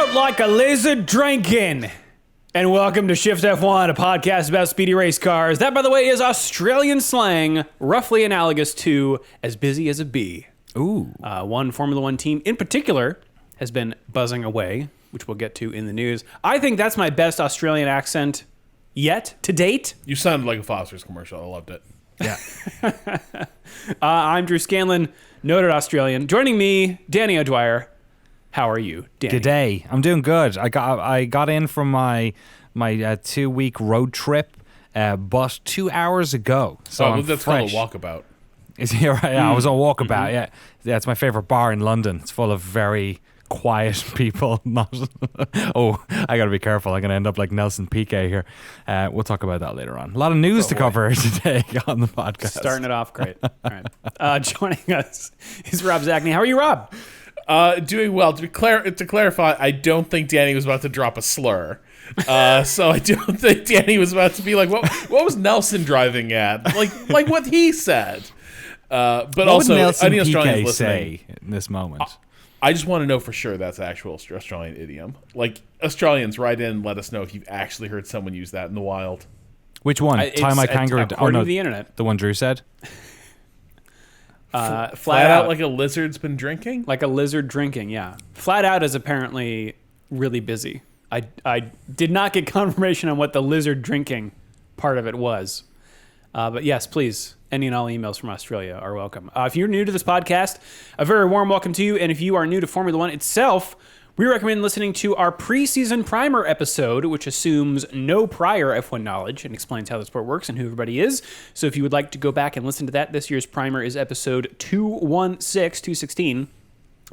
out like a lizard drinking. And welcome to Shift+F1, a podcast about speedy race cars. That, by the way, is Australian slang, roughly analogous to as busy as a bee. Ooh. One Formula One team in particular has been buzzing away, which we'll get to in the news. I think that's my best Australian accent yet, to date. You sounded like a Foster's commercial. I loved it. Yeah. I'm Drew Scanlon, noted Australian. Joining me, Danny O'Dwyer. How are you, Danny? Good day. I'm doing good. I got in from my 2-week road trip, but 2 hours ago. So I'm that's fresh. called a walkabout. Is he right? Yeah, I was on walkabout. Yeah, it's my favorite bar in London. It's full of very quiet people. Not. Oh, I got to be careful. I'm gonna end up like Nelson Piquet here. We'll talk about that later on. A lot of news to cover today on the podcast. Starting it off great. All right. Joining us is Rob Zachney. How are you, Rob? Doing well. To clarify, I don't think Danny was about to drop a slur. So I don't think Danny was about to be like, what was Nelson driving at? Like what he said. But what also, would Nelson any Australians Piquet listening, say in this moment? I just want to know for sure that's actual Australian idiom. Like, Australians, write in and let us know if you've actually heard someone use that in the wild. Which one? Tie my kangaroo. According to the internet. The one Drew said? Flat out like a lizard's been drinking? Like a lizard drinking, yeah. Flat out is apparently really busy. I did not get confirmation on what the lizard drinking part of it was. But yes, please, any and all emails from Australia are welcome. If you're new to this podcast, a very warm welcome to you. And if you are new to Formula One itself, we recommend listening to our preseason primer episode, which assumes no prior F1 knowledge and explains how the sport works and who everybody is. So if you would like to go back and listen to that, this year's primer is episode 216.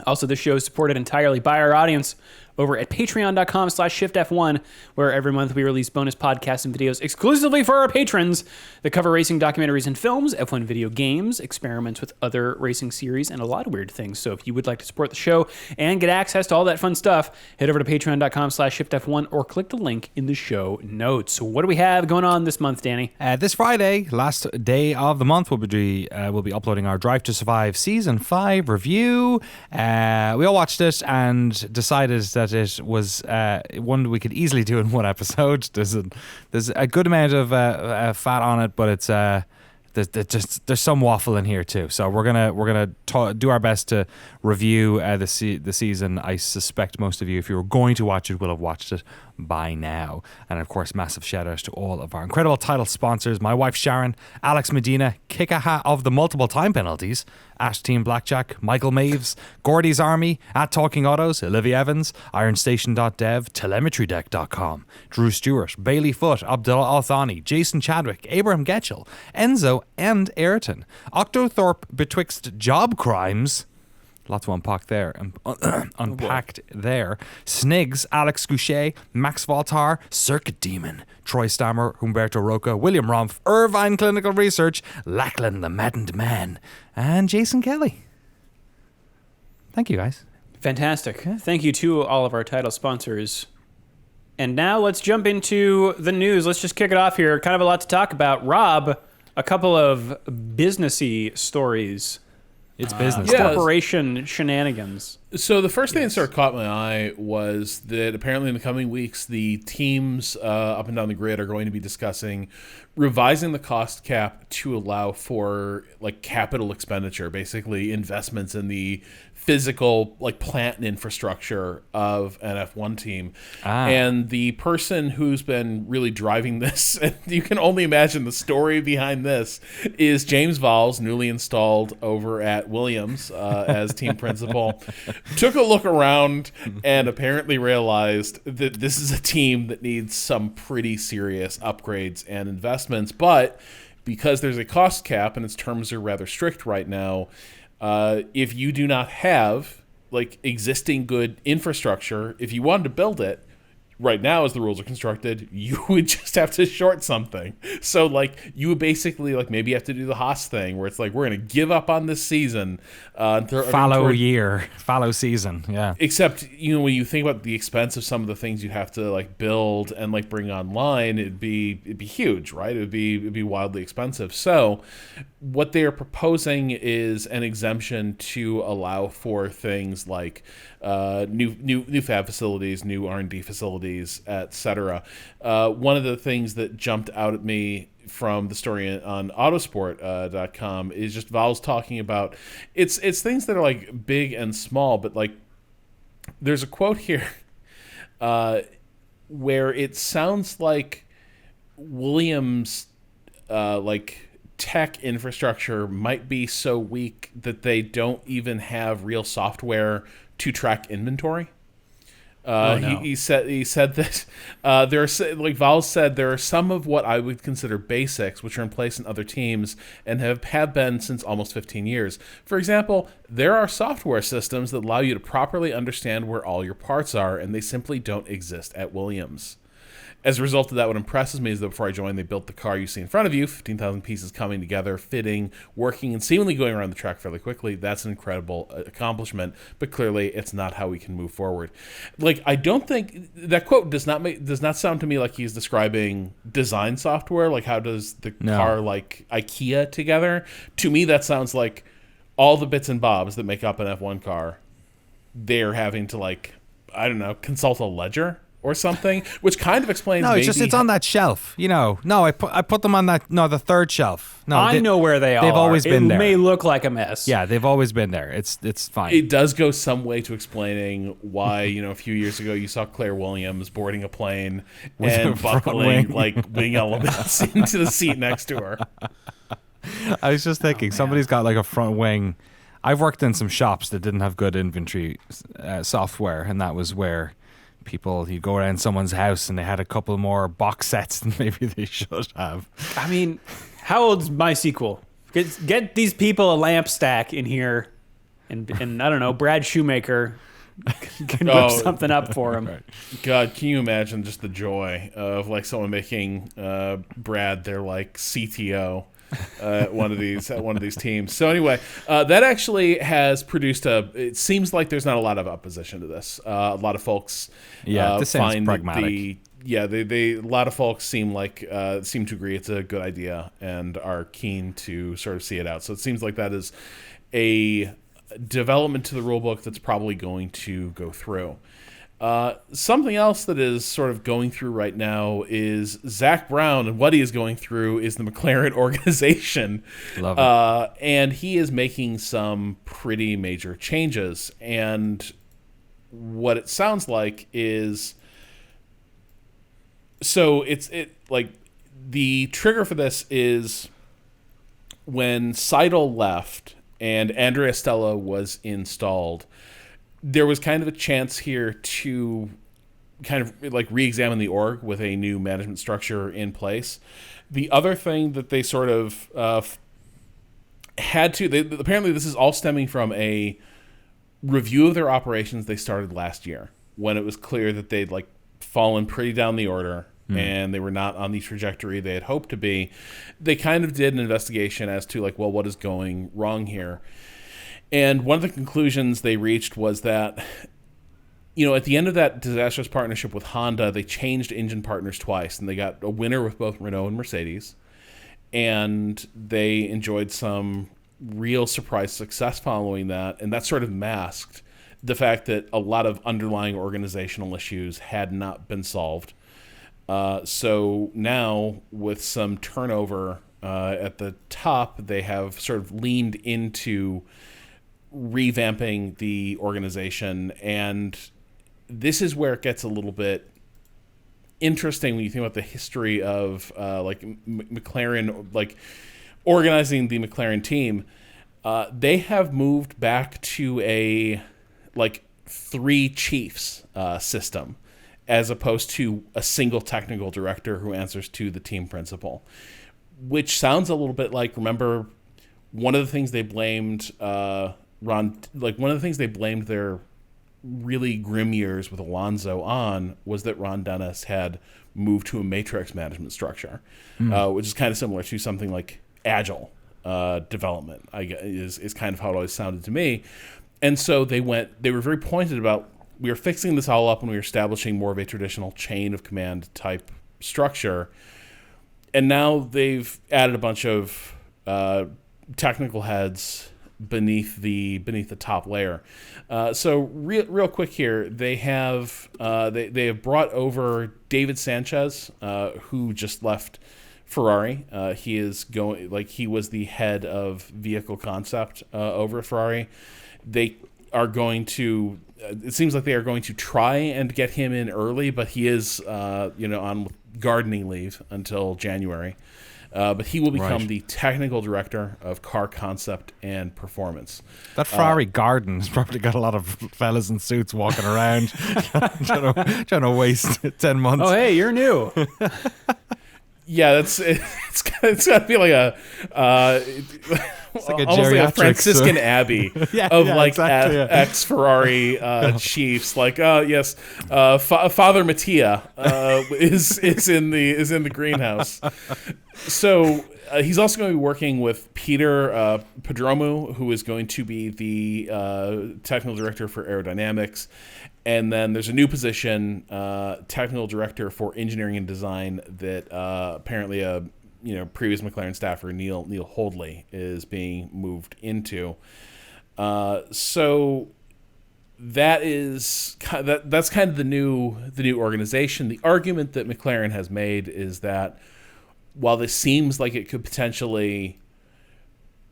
Also, this show is supported entirely by our audience over at patreon.com/shiftf1, where every month we release bonus podcasts and videos exclusively for our patrons that cover racing documentaries and films, F1 video games, experiments with other racing series, and a lot of weird things. So if you would like to support the show and get access to all that fun stuff, head over to patreon.com/shiftf1 or click the link in the show notes. So what do we have going on this month, Danny? This Friday, last day of the month, we'll be uploading our Drive to Survive Season 5 review. We all watched it and decided that it was one we could easily do in one episode. There's a good amount of fat on it, but it's there's some waffle in here too. So we're gonna do our best to review the season. I suspect most of you, if you were going to watch it, will have watched it by now. And of course, massive shout outs to all of our incredible title sponsors: my wife Sharon, Alex Medina, Kick-A Hat of the multiple time penalties, Ash Team Blackjack, Michael Maves, Gordy's Army, at Talking Autos, Olivia Evans, IronStation.dev, TelemetryDeck.com, Drew Stewart, Bailey Foote, Abdullah Al-Thani, Jason Chadwick, Abraham Getchell, Enzo and Ayrton, Octothorpe Betwixt Job Crimes, lots to unpack there. Unpacked there. Snigs, Alex Goucher, Max Voltar, Circuit Demon, Troy Stammer, Humberto Roca, William Rumpf, Irvine Clinical Research, Lachlan the Maddened Man, and Jason Kelly. Thank you, guys. Fantastic. Thank you to all of our title sponsors. And now let's jump into the news. Let's just kick it off here. Kind of a lot to talk about. Rob, a couple of businessy stories. It's business. Corporation shenanigans. So the first thing that sort of caught my eye was that apparently in the coming weeks, the teams up and down the grid are going to be discussing revising the cost cap to allow for like capital expenditure, basically investments in the physical like plant and infrastructure of an F1 team. And the person who's been really driving this, and you can only imagine the story behind this, is James Valls, newly installed over at Williams as team principal. Took a look around and apparently realized that this is a team that needs some pretty serious upgrades and investments, but because there's a cost cap and its terms are rather strict right now, if you do not have like existing good infrastructure, if you wanted to build it, Right now, as the rules are constructed, you would just have to short something. So, like, you would basically, like, maybe you have to do the Haas thing, where it's like, we're going to give up on this season. Fallow season, yeah. Except, you know, when you think about the expense of some of the things you have to, like, build and, like, bring online, it'd be huge, right? It'd be wildly expensive. So, what they are proposing is an exemption to allow for things like new fab facilities, new R&D facilities, etc. One of the things that jumped out at me from the story on Autosport.com is just Valve's talking about it's things that are like big and small, but like there's a quote here where it sounds like Williams like tech infrastructure might be so weak that they don't even have real software to track inventory. He said that there are, like Val said, there are some of what I would consider basics which are in place in other teams and have been since almost 15 years. For example, there are software systems that allow you to properly understand where all your parts are, and they simply don't exist at Williams. As a result of that, what impresses me is that before I joined, they built the car you see in front of you, 15,000 pieces coming together, fitting, working, and seemingly going around the track fairly quickly. That's an incredible accomplishment, but clearly it's not how we can move forward. Like, I don't think that quote does not sound to me like he's describing design software, like how does the car like IKEA together. To me, that sounds like all the bits and bobs that make up an F1 car, they're having to, like, I don't know, consult a ledger or something, which kind of explains. No, it's on that shelf. You know, no, I put them on that. No, the third shelf. No, I know where they are. They've always been there. It may look like a mess. Yeah, they've always been there. It's fine. It does go some way to explaining why, you know, a few years ago you saw Claire Williams boarding a plane and buckling like wing elements into the seat next to her. I was just thinking, somebody's got like a front wing. I've worked in some shops that didn't have good inventory software, and that was where you go around someone's house and they had a couple more box sets than maybe they should have. I mean, how old's MySQL? Get these people a lamp stack in here, and I don't know, Brad Shoemaker can whip something up for him. God, can you imagine just the joy of like someone making Brad their like CTO at one of these teams. So anyway, that actually has produced it seems like there's not a lot of opposition to this. A lot of folks this find pragmatic. A lot of folks seem to agree it's a good idea and are keen to sort of see it out. So it seems like that is a development to the rulebook that's probably going to go through. Something else that is sort of going through right now is Zach Brown, and what he is going through is the McLaren organization. Love it. And he is making some pretty major changes. And what it sounds like is, so like the trigger for this is when Seidel left and Andrea Stella was installed. There was kind of a chance here to kind of like re-examine the org with a new management structure in place. The other thing that they sort of apparently this is all stemming from a review of their operations they started last year when it was clear that they'd like fallen pretty down the order and they were not on the trajectory they had hoped to be. They kind of did an investigation as to like, well, what is going wrong here? And one of the conclusions they reached was that, you know, at the end of that disastrous partnership with Honda, they changed engine partners twice, and they got a winner with both Renault and Mercedes, and they enjoyed some real surprise success following that, and that sort of masked the fact that a lot of underlying organizational issues had not been solved. So now, with some turnover at the top, they have sort of leaned into revamping the organization, and this is where it gets a little bit interesting when you think about the history of like McLaren, like organizing the McLaren team. They have moved back to a like 3 chiefs system as opposed to a single technical director who answers to the team principal, which sounds a little bit like, remember, one of the things they blamed one of the things they blamed their really grim years with Alonso on was that Ron Dennis had moved to a matrix management structure, which is kind of similar to something like Agile development. Is kind of how it always sounded to me. And so they were very pointed about, we were fixing this all up and we were establishing more of a traditional chain of command type structure. And now they've added a bunch of technical heads beneath the top layer. So real quick here, they have brought over David Sanchez, who just left Ferrari. He was the head of vehicle concept over at Ferrari. They are going to. It seems like they are going to try and get him in early, but he is on gardening leave until January. But he will become the technical director of car concept and performance. That Ferrari garden has probably got a lot of fellas in suits walking around trying to waste 10 months. Oh, hey, you're new. Yeah, it's got to be like a it's like a almost like a geriatric Franciscan abbey exactly, ex Ferrari chiefs. Like, yes, Father Mattia is in the greenhouse. So he's also going to be working with Peter Pedromu, who is going to be the technical director for aerodynamics. And then there's a new position, technical director for engineering and design, that apparently a previous McLaren staffer Neil Holdley is being moved into. So that's kind of the new organization. The argument that McLaren has made is that while this seems like it could potentially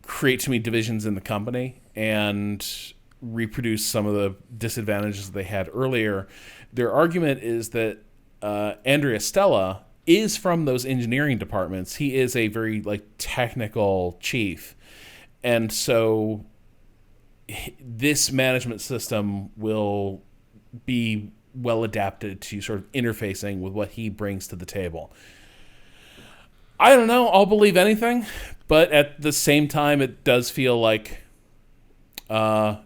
create too many divisions in the company and reproduce some of the disadvantages they had earlier, their argument is that Andrea Stella is from those engineering departments. He is a very technical chief, and so this management system will be well adapted to sort of interfacing with what he brings to the table. I don't know. I'll believe anything, but at the same time, it does feel like every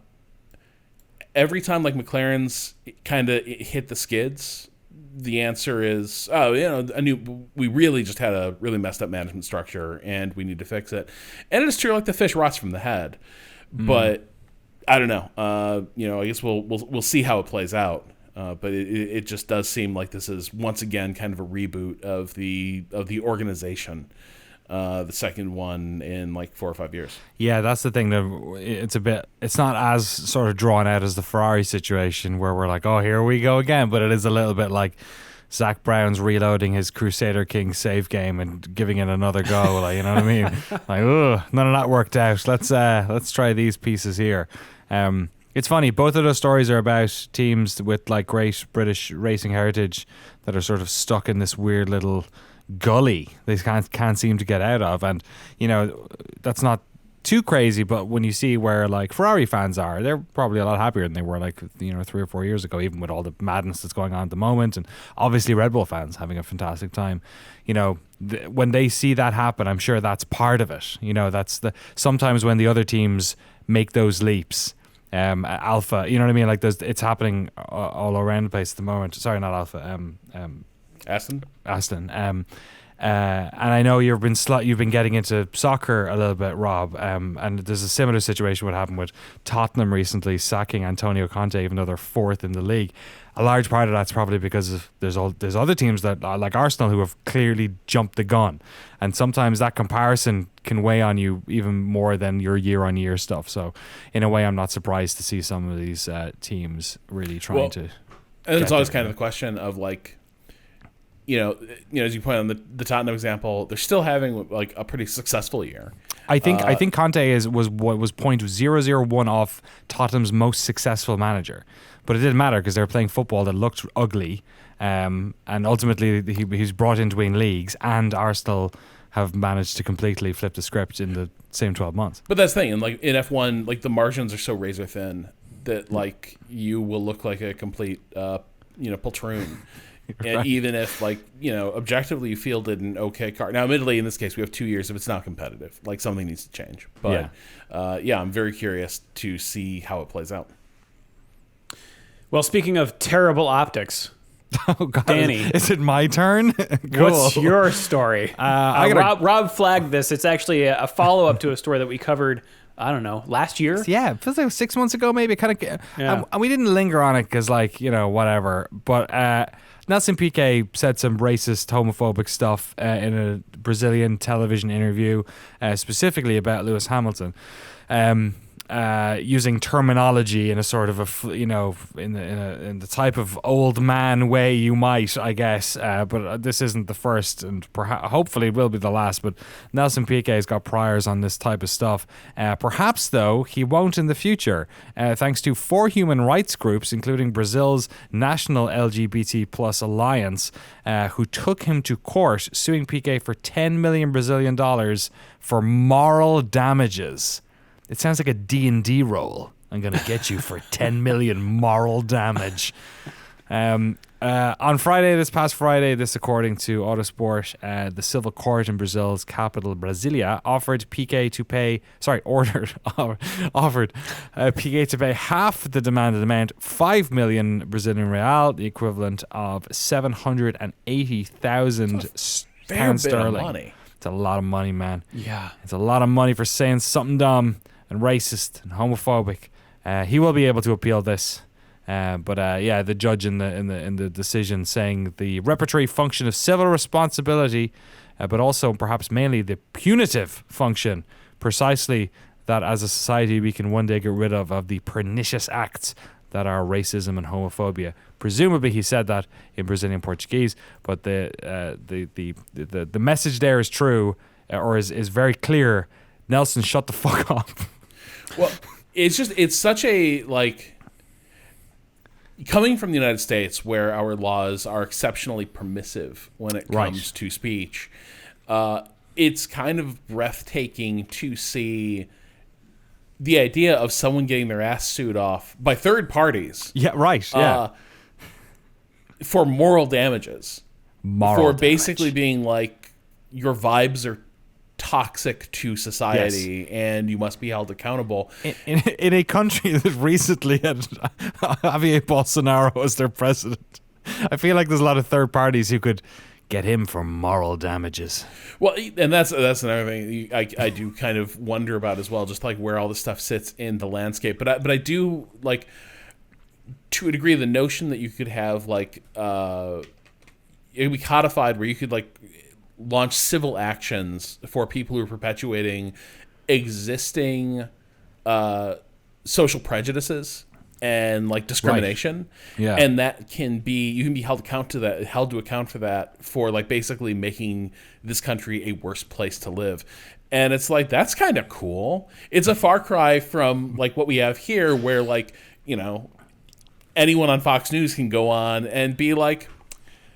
time McLaren's kind of hit the skids, the answer is, we really just had a really messed up management structure and we need to fix it. And it is true, the fish rots from the head, but I don't know. I guess we'll see how it plays out. But it just does seem like this is once again kind of a reboot of the organization. The second one in 4 or 5 years. Yeah, that's the thing. It's not as sort of drawn out as the Ferrari situation where we're like, oh, here we go again. But it is a little bit like Zach Brown's reloading his Crusader King save game and giving it another go. You know what I mean? None of that worked out. Let's try these pieces here. It's funny. Both of those stories are about teams with great British racing heritage that are sort of stuck in this weird little gully they can't seem to get out of. And that's not too crazy, but when you see where Ferrari fans are, they're probably a lot happier than they were 3 or 4 years ago, even with all the madness that's going on at the moment. And obviously Red Bull fans having a fantastic time. When they see that happen, I'm sure that's part of it. That's sometimes when the other teams make those leaps, Alpha, you know what I mean, it's happening all around the place at the moment. Sorry, not Alpha, Aston. And I know you've been getting into soccer a little bit, Rob. And there's a similar situation what happened with Tottenham recently sacking Antonio Conte, even though they're fourth in the league. A large part of that's probably because there's other teams that are like Arsenal who have clearly jumped the gun, and sometimes that comparison can weigh on you even more than your year-on-year stuff. So in a way, I'm not surprised to see some of these teams really trying to. And it's always kind of the question of as you point on the Tottenham example, they're still having a pretty successful year. I think Conte was 0.001 off Tottenham's most successful manager, but it didn't matter because they were playing football that looked ugly, and ultimately he's brought in to win leagues, and Arsenal have managed to completely flip the script in the same 12 months. But that's the thing, and in F1, the margins are so razor thin that you will look like a complete poltroon. Right. Even if objectively you fielded an okay car. Now admittedly in this case we have 2 years if it's not competitive, something needs to change, but I'm very curious to see how it plays out. Well, speaking of terrible optics, Oh God, Danny. is it my turn? Cool. What's your story? Rob flagged this. It's actually a follow-up to a story that we covered, I don't know, last year? Yeah, it feels like 6 months ago, maybe. Kind of, Yeah. and we didn't linger on it because, whatever. But Nelson Piquet said some racist, homophobic stuff in a Brazilian television interview, specifically about Lewis Hamilton. Using terminology in a sort of in the type of old man way you might, I guess. But this isn't the first, and hopefully it will be the last. But Nelson Piquet's got priors on this type of stuff. Perhaps though he won't in the future, thanks to 4 human rights groups, including Brazil's National LGBT Plus Alliance, who took him to court, suing Piquet for 10 million Brazilian dollars for moral damages. It sounds like a D&D roll. I'm going to get you for 10 million moral damage. On Friday, this past Friday, this according to Autosport, the civil court in Brazil's capital, Brasilia, offered Piquet to pay half the demanded amount, 5 million Brazilian real, the equivalent of 780,000 pounds sterling. Money. It's a lot of money, man. Yeah. It's a lot of money for saying something dumb and racist and homophobic. He will be able to appeal this. The judge in the decision saying the repertory function of civil responsibility, but also perhaps mainly the punitive function, precisely that as a society we can one day get rid of the pernicious acts that are racism and homophobia. Presumably he said that in Brazilian Portuguese, but the message there is true, or is very clear. Nelson, shut the fuck up. Well, it's such a, coming from the United States where our laws are exceptionally permissive when it comes to speech, it's kind of breathtaking to see the idea of someone getting their ass sued off by third parties. Yeah, right, yeah. For moral damages. Moral basically being like, your vibes are toxic to society, and you must be held accountable. In a country that recently had Javier Bolsonaro as their president, I feel like there's a lot of third parties who could get him for moral damages. Well, and that's another thing I do kind of wonder about as well, just like where all this stuff sits in the landscape. But I do like, to a degree, the notion that you could have it would be codified where you could launch civil actions for people who are perpetuating existing social prejudices and discrimination. Right. Yeah. And that you can be held to account for that for basically making this country a worse place to live. And it's that's kind of cool. It's a far cry from what we have here where anyone on Fox News can go on and be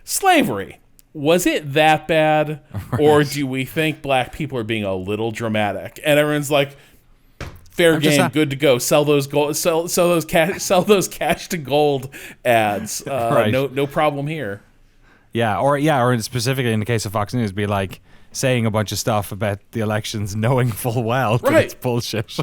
slavery, was it that bad? Right. Or do we think black people are being a little dramatic? And everyone's fair game, good to go. Sell those gold, sell those cash to gold ads. Right. No problem here. Yeah, or specifically in the case of Fox News, be saying a bunch of stuff about the elections, knowing full well that it's bullshit.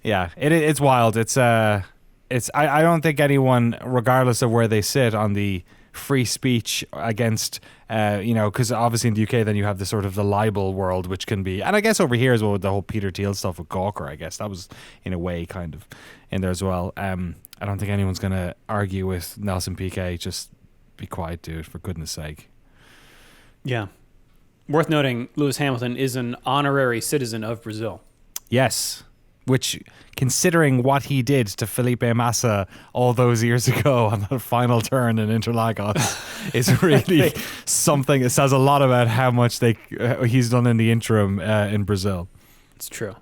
Yeah, it's wild. I don't think anyone, regardless of where they sit on the free speech against, because obviously in the UK then you have the sort of the libel world, which can be, and I guess over here as well with the whole Peter Thiel stuff with Gawker, I guess that was in a way kind of in there as well. I don't think anyone's going to argue with Nelson Piquet. Just be quiet, dude, for goodness sake. Yeah. Worth noting, Lewis Hamilton is an honorary citizen of Brazil. Yes. Which, considering what he did to Felipe Massa all those years ago on that final turn in Interlagos, is really something. It says a lot about how much he's done in the interim in Brazil. It's true.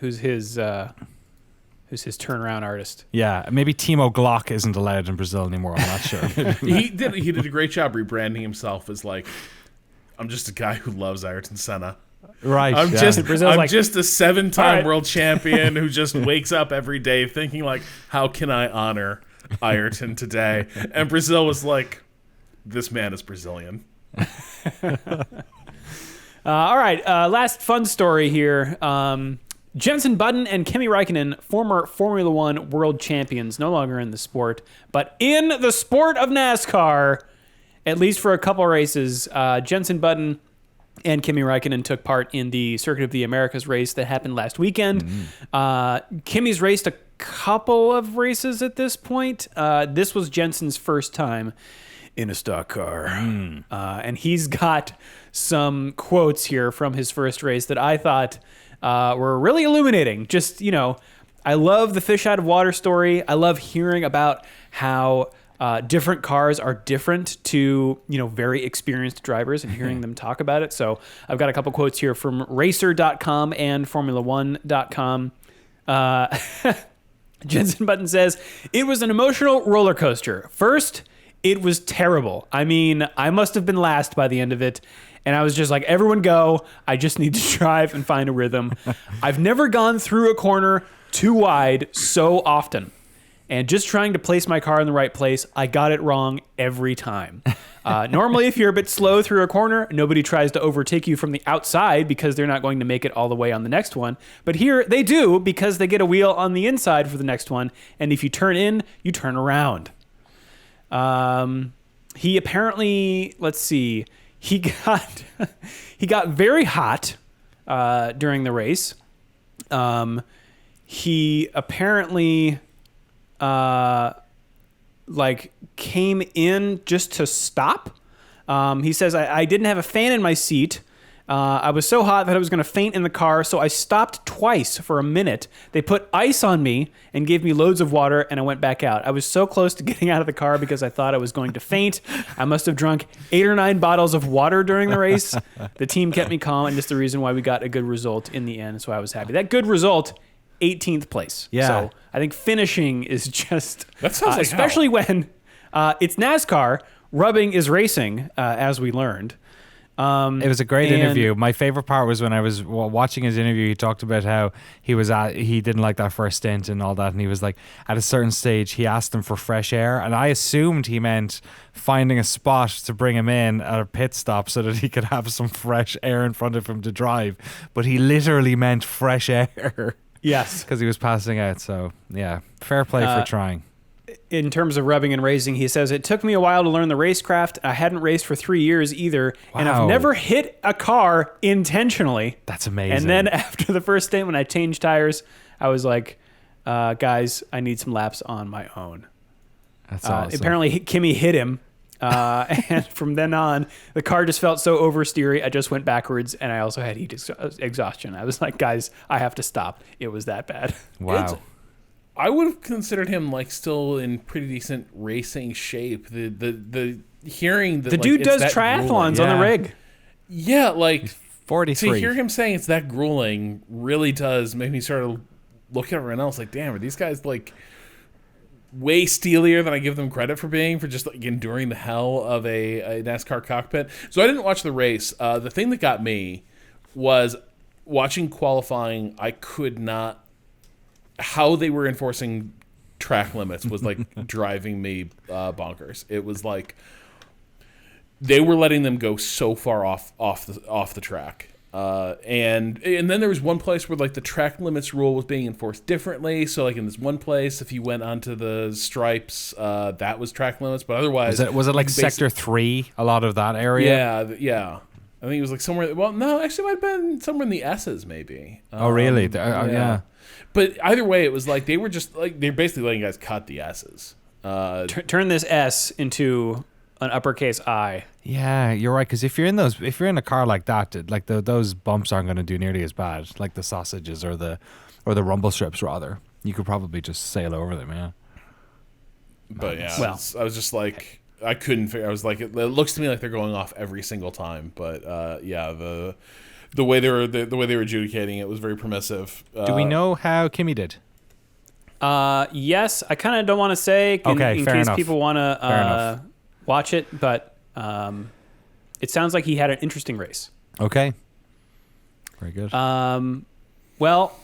Who's his turnaround artist? Yeah, maybe Timo Glock isn't allowed in Brazil anymore. I'm not sure. He did a great job rebranding himself as I'm just a guy who loves Ayrton Senna. Right. I'm just a 7-time world champion who just wakes up every day thinking how can I honor Ayrton today? And Brazil was this man is Brazilian. All right. Last fun story here. Jensen Button and Kimi Räikkönen, former Formula One world champions, no longer in the sport, but in the sport of NASCAR, at least for a couple races. Jensen Button and Kimi Räikkönen took part in the Circuit of the Americas race that happened last weekend. Kimi's raced a couple of races at this point. This was Jensen's first time in a stock car. And he's got some quotes here from his first race that I thought were really illuminating. Just, I love the fish out of water story. I love hearing about how different cars are different to, very experienced drivers and hearing them talk about it. So I've got a couple quotes here from racer.com and formula1.com. Jensen Button says, "It was an emotional roller coaster. First, it was terrible. I mean, I must have been last by the end of it. And I was just like, everyone go. I just need to drive and find a rhythm. I've never gone through a corner too wide so often. And just trying to place my car in the right place, I got it wrong every time. Normally, if you're a bit slow through a corner, nobody tries to overtake you from the outside because they're not going to make it all the way on the next one. But here, they do because they get a wheel on the inside for the next one. And if you turn in, you turn around." He apparently, let's see, he got very hot during the race. He apparently came in just to stop. He says, I didn't have a fan in my seat. I was so hot that I was going to faint in the car, so I stopped twice for a minute. They put ice on me and gave me loads of water, and I went back out. I was so close to getting out of the car because I thought I was going to faint. I must have drunk 8 or 9 bottles of water during the race. The team kept me calm, and just the reason why we got a good result in the end, so I was happy. That good result, 18th place. Yeah. So I think finishing is just... That sounds like especially hell. when it's NASCAR, rubbing is racing, as we learned. It was a great interview. My favorite part was when I was watching his interview. He talked about how he didn't like that first stint and all that, and he was like, at a certain stage, he asked him for fresh air, and I assumed he meant finding a spot to bring him in at a pit stop so that he could have some fresh air in front of him to drive. But he literally meant fresh air. Yes. Because he was passing out. So yeah, fair play for trying. In terms of rubbing and racing, he says, "It took me a while to learn the racecraft. I hadn't raced for 3 years either, and I've Wow. never hit a car intentionally." That's amazing. And then after the first stint, when I changed tires, I was like, guys, I need some laps on my own. That's awesome. Apparently, Kimi hit him, and from then on, the car just felt so oversteery, I just went backwards, and I also had heat exhaustion. I was like, guys, I have to stop. It was that bad. Wow. I would have considered him like still in pretty decent racing shape. The hearing that The like, dude it's does that triathlons grueling. on the Yeah. rig. Yeah, like 43. to hear him saying it's that grueling really does make me sort of look at everyone else like, damn, are these guys like way steelier than I give them credit for being for just like enduring the hell of a NASCAR cockpit? So I didn't watch the race. The thing that got me was watching qualifying. I could not. How they were enforcing track limits was like driving me bonkers. It was like they were letting them go so far off the track. And then there was one place where like the track limits rule was being enforced differently. So like in this one place, if you went onto the stripes, that was track limits. But otherwise, Was it like Sector 3? A lot of that area. yeah. I think it was like somewhere. Well, no, actually, it might have been somewhere in the S's, maybe. Oh, really? Yeah. But either way, it was like they were just like they're basically letting guys cut the S's. Turn this S into an uppercase I. Yeah, you're right. Because if you're in a car like that, like those bumps aren't going to do nearly as bad, like the sausages or the rumble strips rather. You could probably just sail over them. Yeah. But yeah, Well- I was just like I couldn't figure. I was like, it looks to me like they're going off every single time. But yeah, the way they were adjudicating it was very permissive. Do we know how Kimi did? Yes, I kind of don't want to say in fair case enough. people want Fair to enough. watch it, but it sounds like he had an interesting race. Okay. Very good. Well,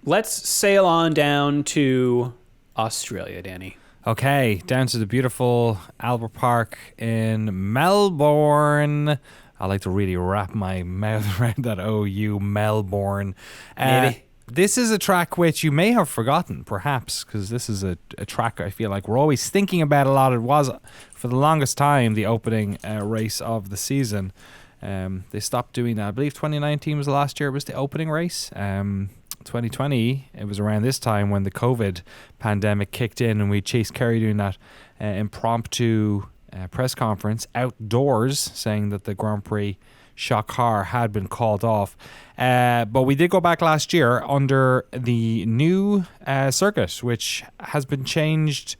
let's sail on down to Australia, Danny. Okay, down to the beautiful Albert Park in Melbourne. I like to really wrap my mouth around that OU, Melbourne. Maybe. This is a track which you may have forgotten, perhaps, because this is a track I feel like we're always thinking about a lot. It was, for the longest time, the opening race of the season. They stopped doing that. I believe 2019 was the last year it was the opening race. 2020, it was around this time when the COVID pandemic kicked in and we Chase Carey doing that impromptu press conference outdoors saying that the Grand Prix Shakar had been called off. But we did go back last year under the new circuit, which has been changed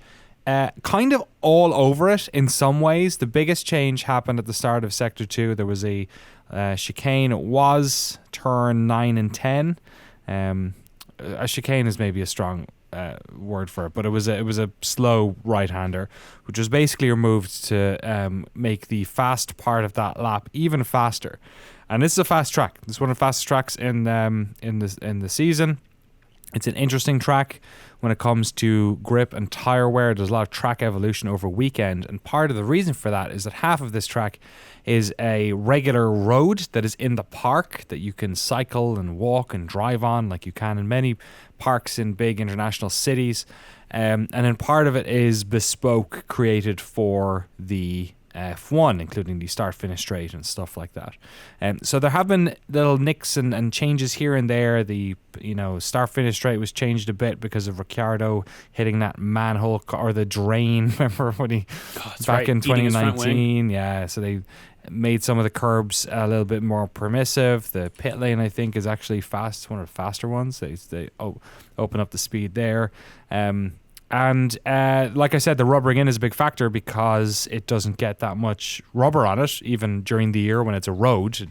kind of all over it in some ways. The biggest change happened at the start of Sector 2. There was a chicane. It was turn 9 and 10. A chicane is maybe a strong word for it, but it was a slow right-hander, which was basically removed to make the fast part of that lap even faster. And this is a fast track. This is one of the fastest tracks in the season. It's an interesting track when it comes to grip and tire wear. There's a lot of track evolution over weekend, and part of the reason for that is that half of this track is a regular road that is in the park that you can cycle and walk and drive on like you can in many parks in big international cities. And then part of it is bespoke, created for the F1, including the start-finish straight and stuff like that. So there have been little nicks and changes here and there. The start-finish straight was changed a bit because of Ricciardo hitting that manhole or the drain. Remember when he back in 2019? Yeah, so they made some of the curbs a little bit more permissive. The pit lane, I think, is actually fast. One of the faster ones. They open up the speed there. And like I said, the rubbering in is a big factor because it doesn't get that much rubber on it, even during the year when it's a road.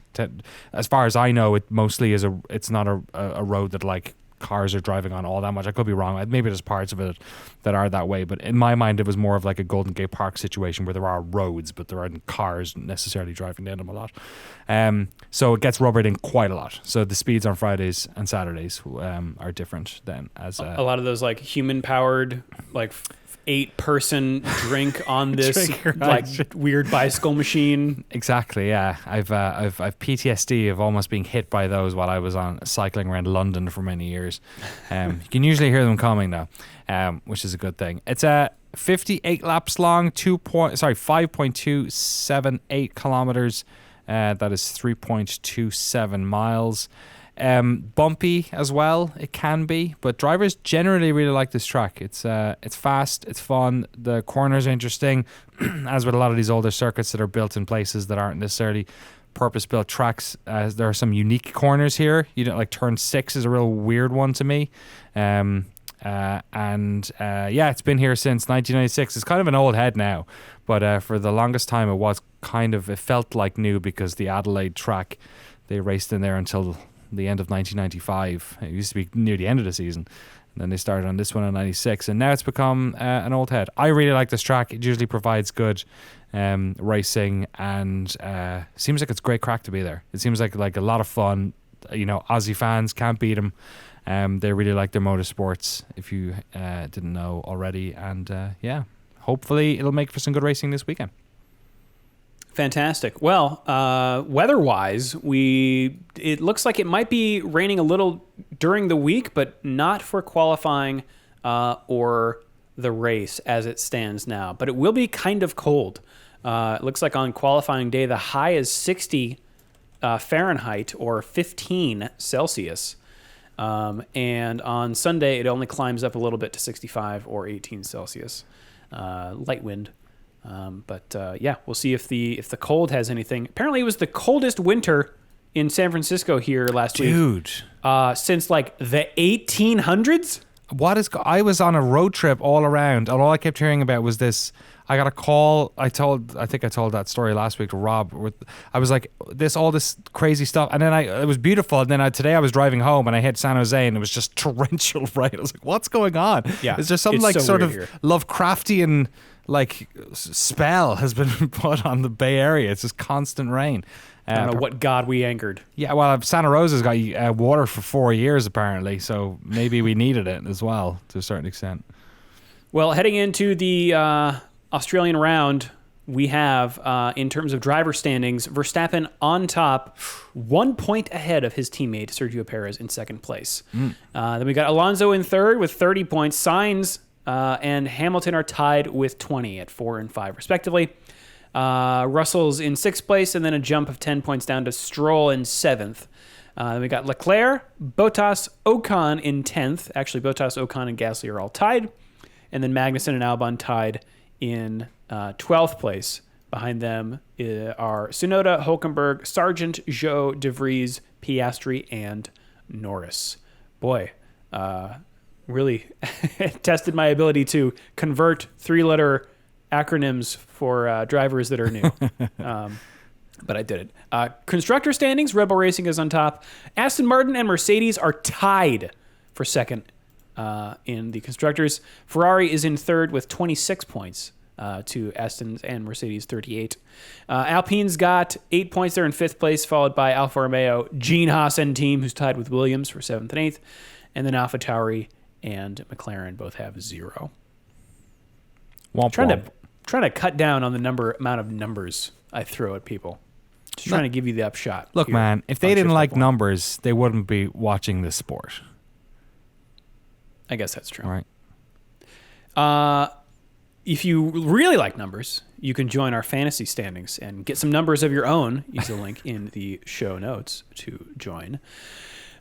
As far as I know, it mostly is it's not a road that like cars are driving on all that much. I could be wrong. Maybe there's parts of it that are that way, but in my mind, it was more of like a Golden Gate Park situation where there are roads, but there aren't cars necessarily driving down them a lot. So it gets rubbered in quite a lot. So the speeds on Fridays and Saturdays are different than as a lot of those like human powered like 8-person drink on this like weird bicycle machine. Exactly, yeah. I've PTSD of almost being hit by those while I was on cycling around London for many years. You can usually hear them coming now, which is a good thing. It's 58 laps long, 5.278 kilometers. That is 3.27 miles. Bumpy as well, it can be, but drivers generally really like this track. It's fast, it's fun, the corners are interesting. As with a lot of these older circuits that are built in places that aren't necessarily purpose-built tracks, there are some unique corners here. Like turn 6 is a real weird one to me. It's been here since 1996. It's kind of an old head now, but for the longest time it felt like new because the Adelaide track, they raced in there until the end of 1995. It used to be near the end of the season, and then they started on this one in 96, and now it's become an old head. I really like this track. It usually provides good racing, and seems like it's great crack to be there. It seems like a lot of fun. Aussie fans can't beat them. They really like their motorsports, if you didn't know already, and hopefully it'll make for some good racing this weekend. Fantastic. Well, weather-wise, it looks like it might be raining a little during the week, but not for qualifying or the race as it stands now. But it will be kind of cold. It looks like on qualifying day, the high is 60 Fahrenheit or 15 Celsius. And on Sunday, it only climbs up a little bit to 65 or 18 Celsius. Light wind. We'll see if the cold has anything. Apparently, it was the coldest winter in San Francisco here last week, since like the 1800s. I was on a road trip all around, and all I kept hearing about was this. I got a call. I think I told that story last week to Rob. I was like, all this crazy stuff, and then it was beautiful. And then today I was driving home, and I hit San Jose, and it was just torrential rain. I was like, what's going on? Yeah, is there something like sort of here. Lovecraftian like spell has been put on the Bay Area? It's just constant rain. I don't know what god we angered. Yeah, well, Santa Rosa's got water for 4 years apparently, so maybe we needed it as well to a certain extent. Well, heading into the Australian round, we have, in terms of driver standings, Verstappen on top, 1 point ahead of his teammate Sergio Perez in second place. Then we got Alonso in third with 30 points. Sainz and Hamilton are tied with 20 at 4 and 5 respectively. Russell's in sixth place, and then a jump of 10 points down to Stroll in seventh. Then we got Leclerc, Bottas, Ocon in 10th. Actually, Bottas, Ocon, and Gasly are all tied. And then Magnussen and Albon tied in 12th place. Behind them are Tsunoda, Hulkenberg, Sargent, Zhou, De Vries, Piastri, and Norris. Boy, really tested my ability to convert three-letter acronyms for drivers that are new. But I did it. Constructor standings, Red Bull Racing is on top. Aston Martin and Mercedes are tied for second in the Constructors. Ferrari is in third with 26 points to Aston's and Mercedes 38. Alpine's got 8 points. They're in fifth place, followed by Alfa Romeo, Gene Haas and team, who's tied with Williams for seventh and eighth. And then AlphaTauri and McLaren both have 0. Trying to cut down on the amount of numbers I throw at people. Just trying to give you the upshot. Look, man, if they didn't like numbers, they wouldn't be watching this sport. I guess that's true. All right. If you really like numbers, you can join our fantasy standings and get some numbers of your own. Use the link in the show notes to join.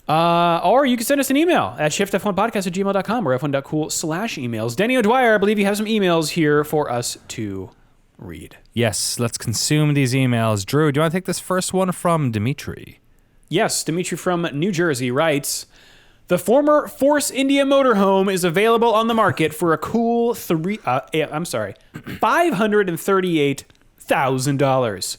Or you can send us an email at shiftf1podcast@gmail.com or f1.cool/emails. Danny O'Dwyer, I believe you have some emails here for us to read. Yes, let's consume these emails. Drew, do you want to take this first one from Dimitri? Yes, Dimitri from New Jersey writes, the former Force India motorhome is available on the market for a cool $538,000.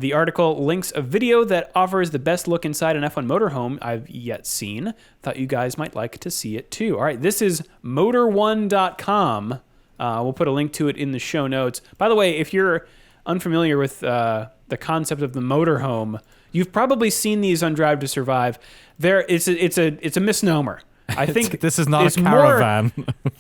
The article links a video that offers the best look inside an F1 motorhome I've yet seen. Thought you guys might like to see it too. All right, this is motor1.com. We'll put a link to it in the show notes. By the way, if you're unfamiliar with the concept of the motorhome, you've probably seen these on Drive to Survive. It's a misnomer. I think this is not a caravan.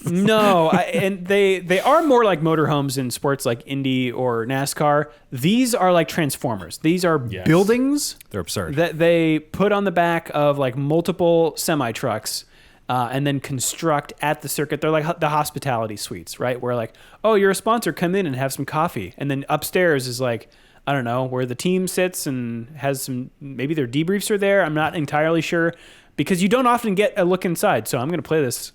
And they are more like motorhomes in sports like Indy or NASCAR. These are like Transformers. These are buildings. They're absurd. That they put on the back of like multiple semi-trucks and then construct at the circuit. They're like the hospitality suites, right? Where like, oh, you're a sponsor, come in and have some coffee. And then upstairs is like, I don't know, where the team sits and has some, maybe their debriefs are there. I'm not entirely sure. Because you don't often get a look inside. So I'm going to play this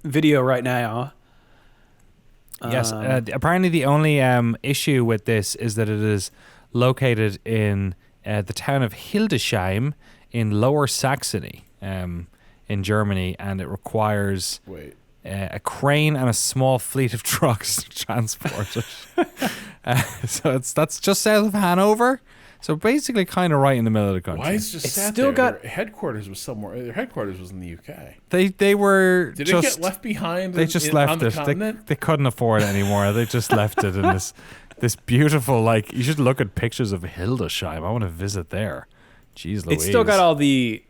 video right now. Yes. Apparently the only issue with this is that it is located in the town of Hildesheim in Lower Saxony in Germany. And it requires a crane and a small fleet of trucks to transport it. So that's just south of Hanover. So basically, kind of right in the middle of the country. Why is it just still got their headquarters was somewhere? Their headquarters was in the UK. They were. Did it get left behind? They just left it. They couldn't afford it anymore. They just left it in this beautiful. Like, you should look at pictures of Hildesheim. I want to visit there. Jeez Louise. It's still got all the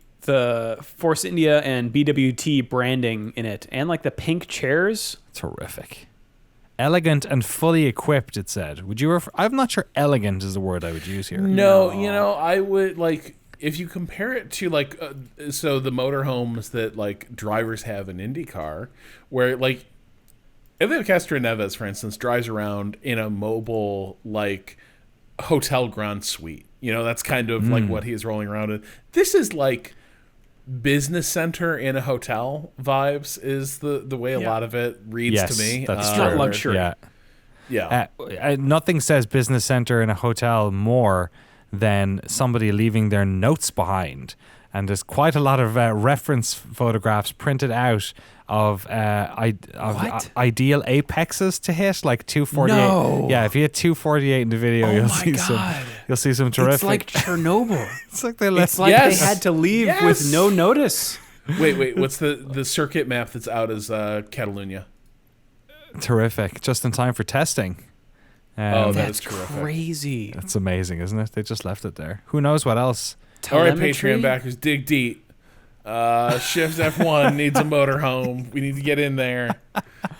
Force India and BWT branding in it, and like the pink chairs. Terrific. Elegant and fully equipped, it said. Would you I'm not sure elegant is the word I would use here. No, I would, like, if you compare it to, like, so the motorhomes that, like, drivers have in IndyCar, where, like, Elio Castroneves, for instance, drives around in a mobile, like, hotel grand suite. That's kind of, like, what he is rolling around in. This is, like, business center in a hotel vibes is the way a lot of it reads to me. That's it's true. not luxury. Yeah. Nothing says business center in a hotel more than somebody leaving their notes behind. And there's quite a lot of reference photographs printed out of ideal apexes to hit, like 248. No. Yeah, if you hit 248 in the video, you'll see some terrific. It's like Chernobyl. It's like they left. It's like they had to leave with no notice. Wait. What's the circuit map that's out as Catalunya? Terrific. Just in time for testing. That's crazy. That's amazing, isn't it? They just left it there. Who knows what else? All right, Patreon backers, dig deep. Shift F1 needs a motorhome. We need to get in there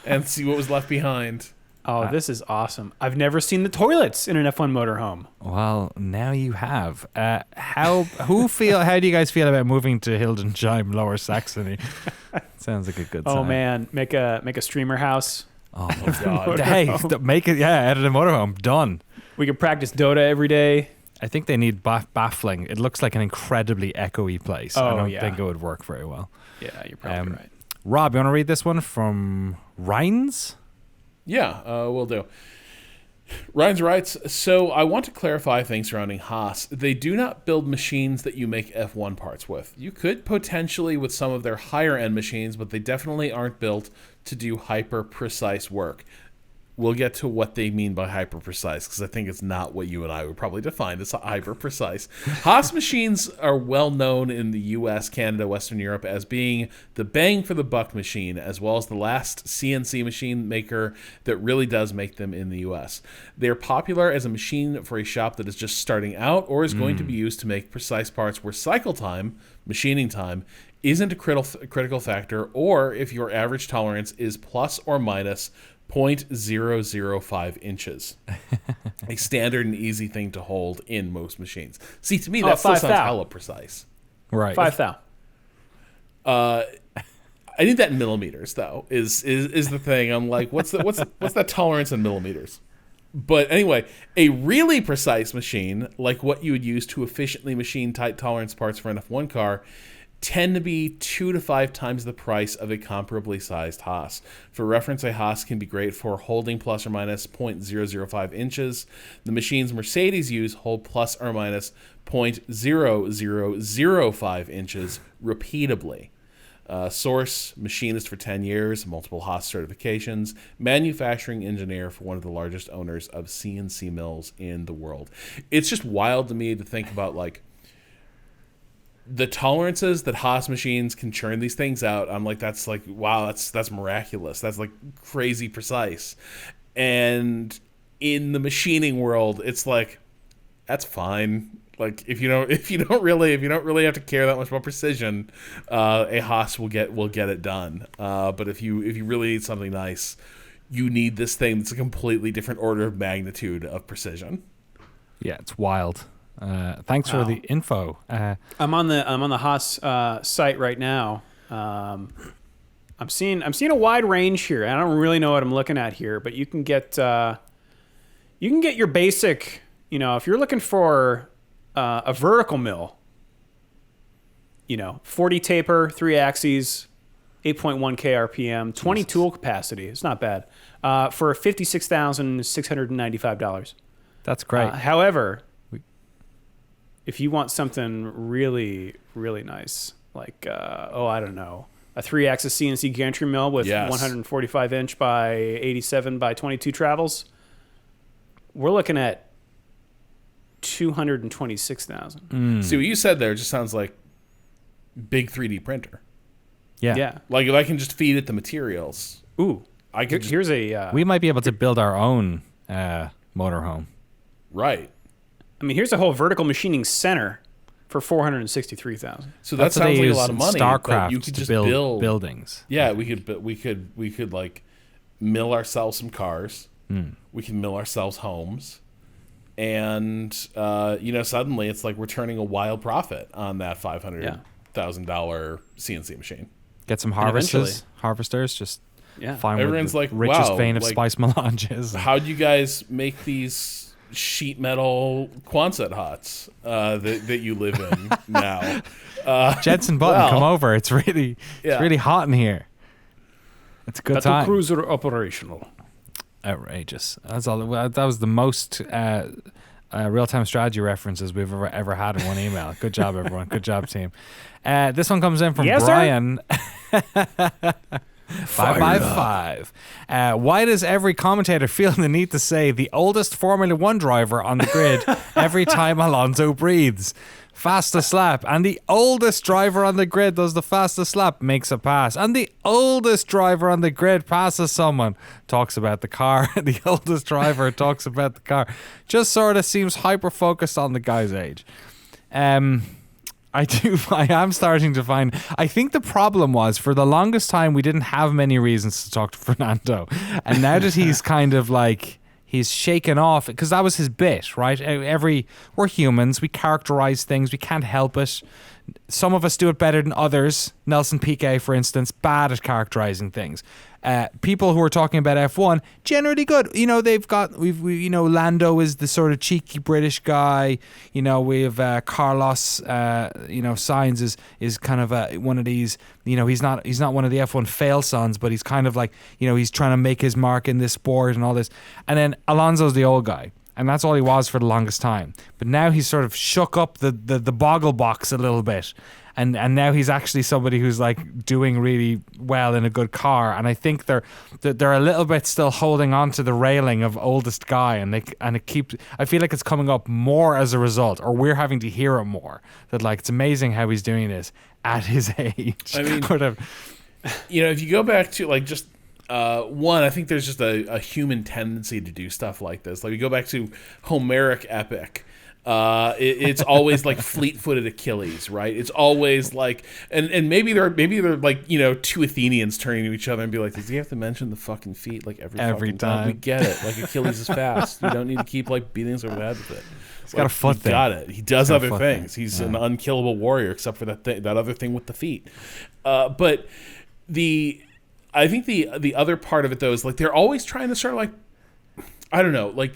and see what was left behind. Oh, this is awesome. I've never seen the toilets in an F1 motorhome. Well, now you have. How do you guys feel about moving to Hildesheim, Lower Saxony? Sounds like a good time. Oh man, make a streamer house. Oh my god. Hey, make it out of the motorhome. Done. We could practice Dota every day. I think they need baffling. It looks like an incredibly echoey place. I don't think it would work very well. Yeah, you're probably right. Rob, you want to read this one from Rhines? Yeah, we'll do. Rhines writes, so I want to clarify things surrounding Haas. They do not build machines that you make F1 parts with. You could potentially with some of their higher-end machines, but they definitely aren't built to do hyper-precise work. We'll get to what they mean by hyper-precise, because I think it's not what you and I would probably define as hyper-precise. Haas machines are well known in the US, Canada, Western Europe as being the bang-for-the-buck machine, as well as the last CNC machine maker that really does make them in the US. They're popular as a machine for a shop that is just starting out or is going to be used to make precise parts where cycle time, machining time, isn't a critical factor, or if your average tolerance is plus or minus 0.005 inches. A standard and easy thing to hold in most machines. See, to me, that still sounds hella precise. Right. 5 thou. I need that in millimeters, though, is the thing. I'm like, what's that tolerance in millimeters? But anyway, a really precise machine, like what you would use to efficiently machine tight tolerance parts for an F1 car, tend to be 2 to 5 times the price of a comparably sized Haas. For reference, a Haas can be great for holding plus or minus 0.005 inches. The machines Mercedes use hold plus or minus 0.0005 inches repeatably. Source, machinist for 10 years, multiple Haas certifications, manufacturing engineer for one of the largest owners of CNC mills in the world. It's just wild to me to think about, like, the tolerances that Haas machines can churn these things out. I'm like, that's like, wow, that's miraculous. That's like crazy precise. And in the machining world, it's like, that's fine. Like if you don't really have to care that much about precision, a Haas will get it done. But if you really need something nice, you need this thing that's a completely different order of magnitude of precision. Yeah, it's wild. Thanks for the info. I'm on the Haas site right now. I'm seeing a wide range here. I don't really know what I'm looking at here, but you can get your basic. If you're looking for a vertical mill, 40 taper, 3 axes, 8.1 kRPM, 20 tool capacity. It's not bad for $56,695. That's great. However, if you want something really, really nice, like, I don't know, a 3-axis CNC gantry mill with 145 inch by 87 by 22 travels, we're looking at $226,000. See, what you said there just sounds like big 3D printer. Yeah. Like if I can just feed it the materials. Ooh, I could here's a. We might be able to build our own motorhome. Right. I mean, here's a whole vertical machining center for $463,000. So that sounds like a lot of money. StarCraft you could to just build buildings. Yeah, we could like mill ourselves some cars. We can mill ourselves homes, and suddenly it's like we're turning a wild profit on that $500,000 CNC machine. Get some harvesters. Just find everyone's the like, richest wow, vein of like, spice melanges. How do you guys make these sheet metal Quonset huts that you live in now? Jensen Button, come over. It's really hot in here. It's a good time. Cruiser operational. Outrageous. That's all. That was the most real-time strategy references we've ever had in one email. Good job, everyone. Good job, team. This one comes in from Brian. 555. Why does every commentator feel the need to say the oldest Formula One driver on the grid every time Alonso breathes? Fastest lap, and the oldest driver on the grid does the fastest lap, makes a pass, and the oldest driver on the grid passes someone, talks about the car. The oldest driver talks about the car. Just sort of seems hyper focused on the guy's age. I I am starting to find. I think the problem was for the longest time we didn't have many reasons to talk to Fernando, and now that he's kind of like he's shaken off because that was his bit, right? We're humans. We characterize things. We can't help it. Some of us do it better than others. Nelson Piquet, for instance, bad at characterizing things. People who are talking about F1 generally good. You know, we Lando is the sort of cheeky British guy. You know, we have Carlos. Sainz is kind of one of these. You know, he's not one of the F1 fail sons, but he's kind of like, you know, he's trying to make his mark in this sport and all this. And then Alonso's the old guy. And that's all he was for the longest time. But now he's sort of shook up the boggle box a little bit. And now he's actually somebody who's like doing really well in a good car. And I think they're a little bit still holding on to the railing of oldest guy. I feel like it's coming up more as a result, or we're having to hear it more. That like, it's amazing how he's doing this at his age. I mean, you know, if you go back to like just, one, I think there's just a human tendency to do stuff like this. Like, we go back to Homeric epic. It's always like fleet-footed Achilles, right? It's always like, and maybe they're like, you know, two Athenians turning to each other and be like, does he have to mention the fucking feet like every time? We get it. Like, Achilles is fast. You don't need to keep like beating us over the head with it. He's got a foot thing. Got it. He does other things. He's an unkillable warrior, except for that other thing with the feet. But I think the other part of it though is like they're always trying to sort of like, I don't know, like,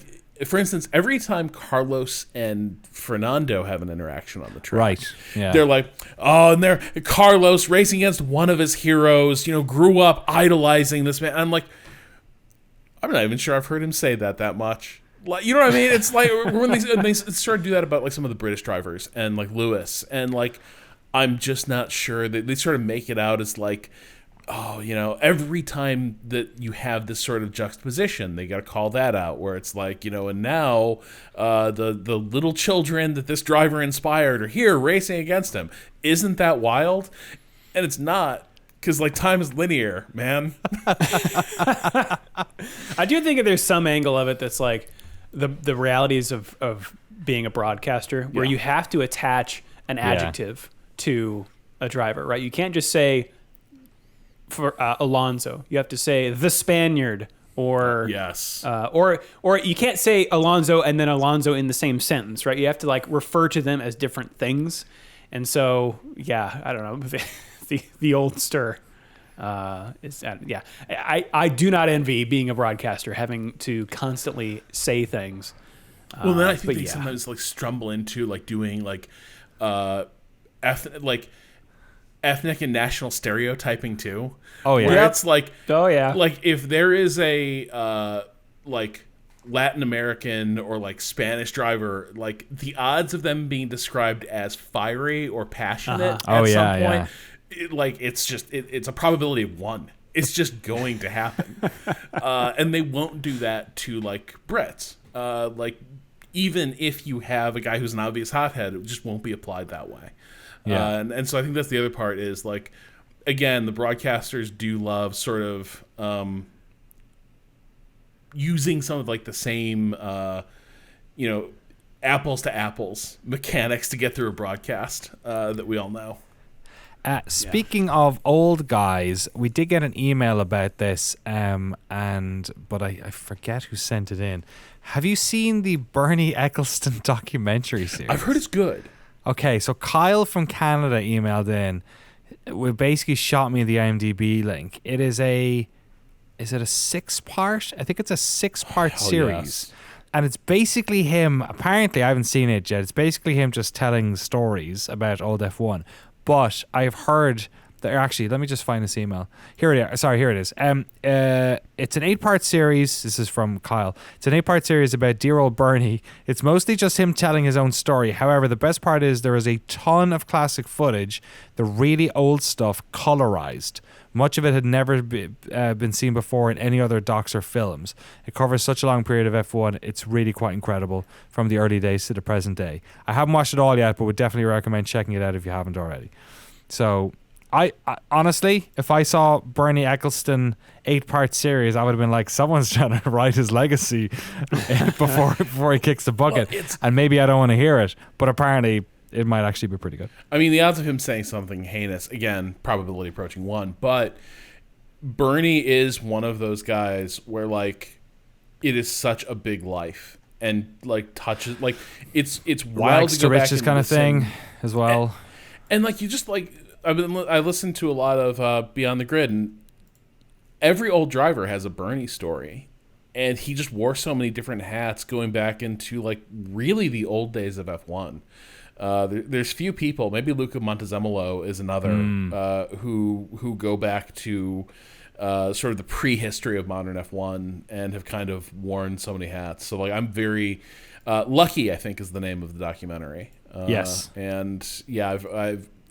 for instance, every time Carlos and Fernando have an interaction on the track, right? Yeah, they're like, oh, and they're Carlos racing against one of his heroes, you know, grew up idolizing this man. And I'm like, I'm not even sure I've heard him say that much. Like, you know what I mean? It's like when they start to do that about like some of the British drivers and like Lewis, and like I'm just not sure that they sort of make it out as like, oh, you know, every time that you have this sort of juxtaposition, they got to call that out, where it's like, you know, and now the little children that this driver inspired are here racing against him. Isn't that wild? And it's not, because like time is linear, man. I do think that there's some angle of it that's like the realities of being a broadcaster, where you have to attach an adjective to a driver, right? You can't just say, for Alonso, you have to say the Spaniard, or yes, or you can't say Alonso and then Alonso in the same sentence, right? You have to like refer to them as different things, and so I don't know, the old stir is I do not envy being a broadcaster, having to constantly say things. Well, then I think they sometimes like stumble into like doing like ethnic and national stereotyping too. Oh yeah, where it's like, like if there is a like Latin American or like Spanish driver, like the odds of them being described as fiery or passionate at some point, it's a probability of 1. It's just going to happen, and they won't do that to like Brits. Like, even if you have a guy who's an obvious hothead, it just won't be applied that way. Yeah, and so I think that's the other part is like, again, the broadcasters do love sort of using some of like the same, apples to apples mechanics to get through a broadcast that we all know. Speaking of old guys, we did get an email about this, but I forget who sent it in. Have you seen the Bernie Eccleston documentary series? I've heard it's good. Okay, so Kyle from Canada emailed in. We basically shot me the IMDb link. Is it a 6-part? I think it's a 6-part series. Yes. And it's basically him, apparently I haven't seen it yet, it's basically him just telling stories about old F1. But I've heard that, actually, let me just find this email. Here it is. It's an 8-part series. This is from Kyle. It's an 8-part series about dear old Bernie. It's mostly just him telling his own story. However, the best part is there is a ton of classic footage, the really old stuff, colorized. Much of it had never been seen before in any other docs or films. It covers such a long period of F1. It's really quite incredible, from the early days to the present day. I haven't watched it all yet, but would definitely recommend checking it out if you haven't already. So, I honestly, if I saw Bernie Eccleston 8-part series, I would have been like, someone's trying to write his legacy before he kicks the bucket. And maybe I don't want to hear it, but apparently it might actually be pretty good. I mean, the odds of him saying something heinous, again, probability approaching 1, but Bernie is one of those guys where, like, it is such a big life and, like, touches, like, it's wild Rags to go to back riches and kind of listen. thing as well. And like, you just, like, I listened to a lot of Beyond the Grid, and every old driver has a Bernie story. And he just wore so many different hats going back into, like, really the old days of F1. There's few people, maybe Luca Montezemolo is another, who go back to sort of the prehistory of modern F1 and have kind of worn so many hats. So, like, I'm very lucky, I think, is the name of the documentary. Yes. And yeah,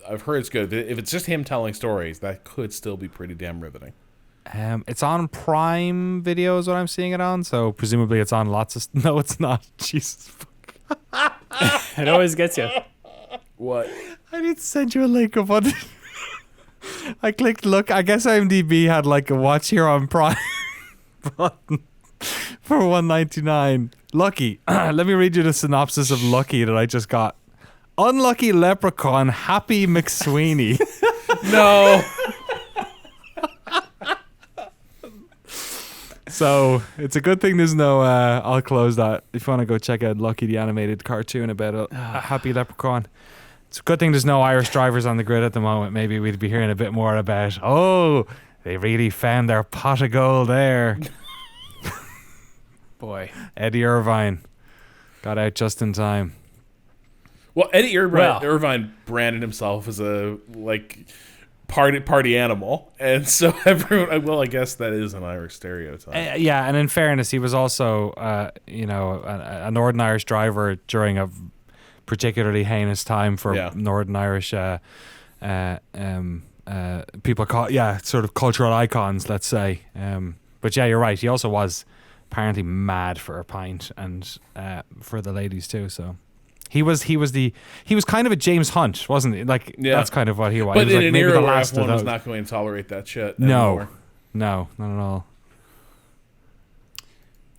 I've heard it's good. If it's just him telling stories, that could still be pretty damn riveting. It's on Prime Video is what I'm seeing it on, so presumably it's on lots of... No, it's not. Jesus. It always gets you. What? I need to send you a link of what... I clicked look. I guess IMDb had like a watch here on Prime button for $1.99. Lucky. Let me read you the synopsis of Lucky that I just got. Unlucky leprechaun, Happy McSweeney. No. So it's a good thing there's no. I'll close that. If you want to go check out Lucky, the animated cartoon about a happy leprechaun. It's a good thing there's no Irish drivers on the grid at the moment. Maybe we'd be hearing a bit more about, oh, they really found their pot of gold there. Boy. Eddie Irvine got out just in time. Well, Eddie Irvine branded himself as a, like, party animal, and so everyone. Well, I guess that is an Irish stereotype. Yeah, and in fairness, he was also, a Northern Irish driver during a particularly heinous time for Northern Irish people. Sort of cultural icons, let's say. But yeah, you're right. He also was apparently mad for a pint, and for the ladies too. So. He was kind of a James Hunt, wasn't he? Like, that's kind of what he was. But he was in like, an maybe era the where last F1 of was those. not going to tolerate that shit No, anymore. not at all.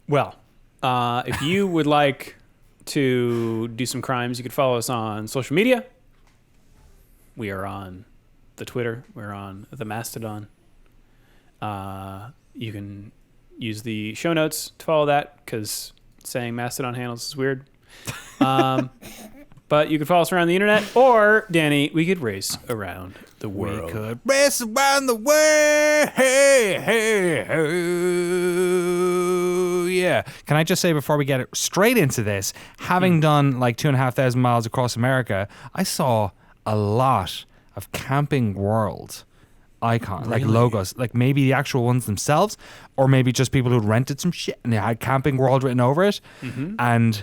Well, if you would like to do some crimes, you could follow us on social media. We are on the Twitter. We're on the Mastodon. You can use the show notes to follow that, because saying Mastodon handles is weird. But you could follow us around the internet, or, Danny, we could race around the world. We could race around the world. Hey, hey, hey. Yeah. Can I just say before we get straight into this, having done like 2,500 miles across America, I saw a lot of Camping World icons, like logos, like maybe the actual ones themselves, or maybe just people who'd rented some shit and they had Camping World written over it. And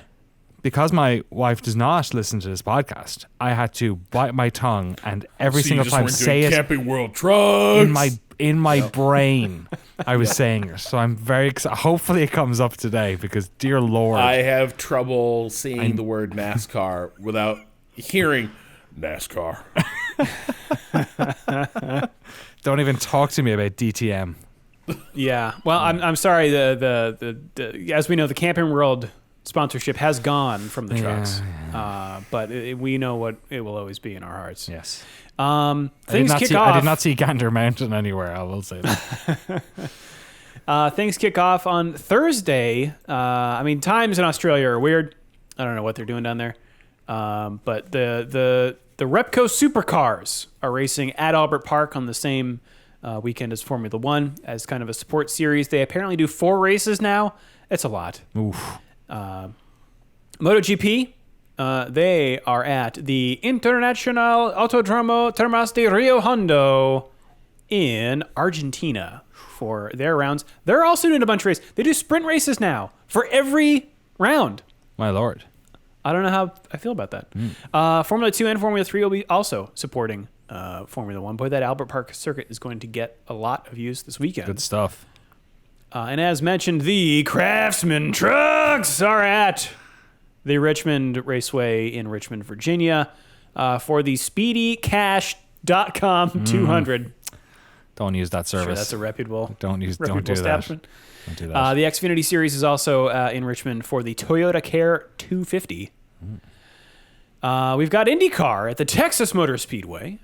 because my wife does not listen to this podcast, I had to bite my tongue and every single time say it Camping World trucks in my brain. I was saying it, so I'm very excited. Hopefully, it comes up today, because dear Lord, I have trouble seeing the word NASCAR without hearing NASCAR. Don't even talk to me about DTM. Yeah. Well, I'm sorry. The as we know, the Camping World sponsorship has gone from the trucks, but we know what it will always be in our hearts. Yes. Things kick off. I did not see Gander Mountain anywhere. I will say that. Things kick off on Thursday. I mean, times in Australia are weird. I don't know what they're doing down there. But the Repco Supercars are racing at Albert Park on the same weekend as Formula One, as kind of a support series. They apparently do 4 races now. It's a lot. Oof. MotoGP, they are at the International Autodromo Termas de Rio Hondo in Argentina for their rounds. They're also doing a bunch of races. They do sprint races now for every round. My Lord. I don't know how I feel about that. Formula 2 and Formula 3 will be also supporting Formula 1. Boy, that Albert Park circuit is going to get a lot of use this weekend. Good stuff. And as mentioned, the Craftsman trucks are at the Richmond Raceway in Richmond, Virginia, for the SpeedyCash.com 200. Don't use that service. Sure, that's a reputable Don't do establishment. That. Don't do that. The Xfinity Series is also in Richmond for the Toyota Care 250. We've got IndyCar at the Texas Motor Speedway.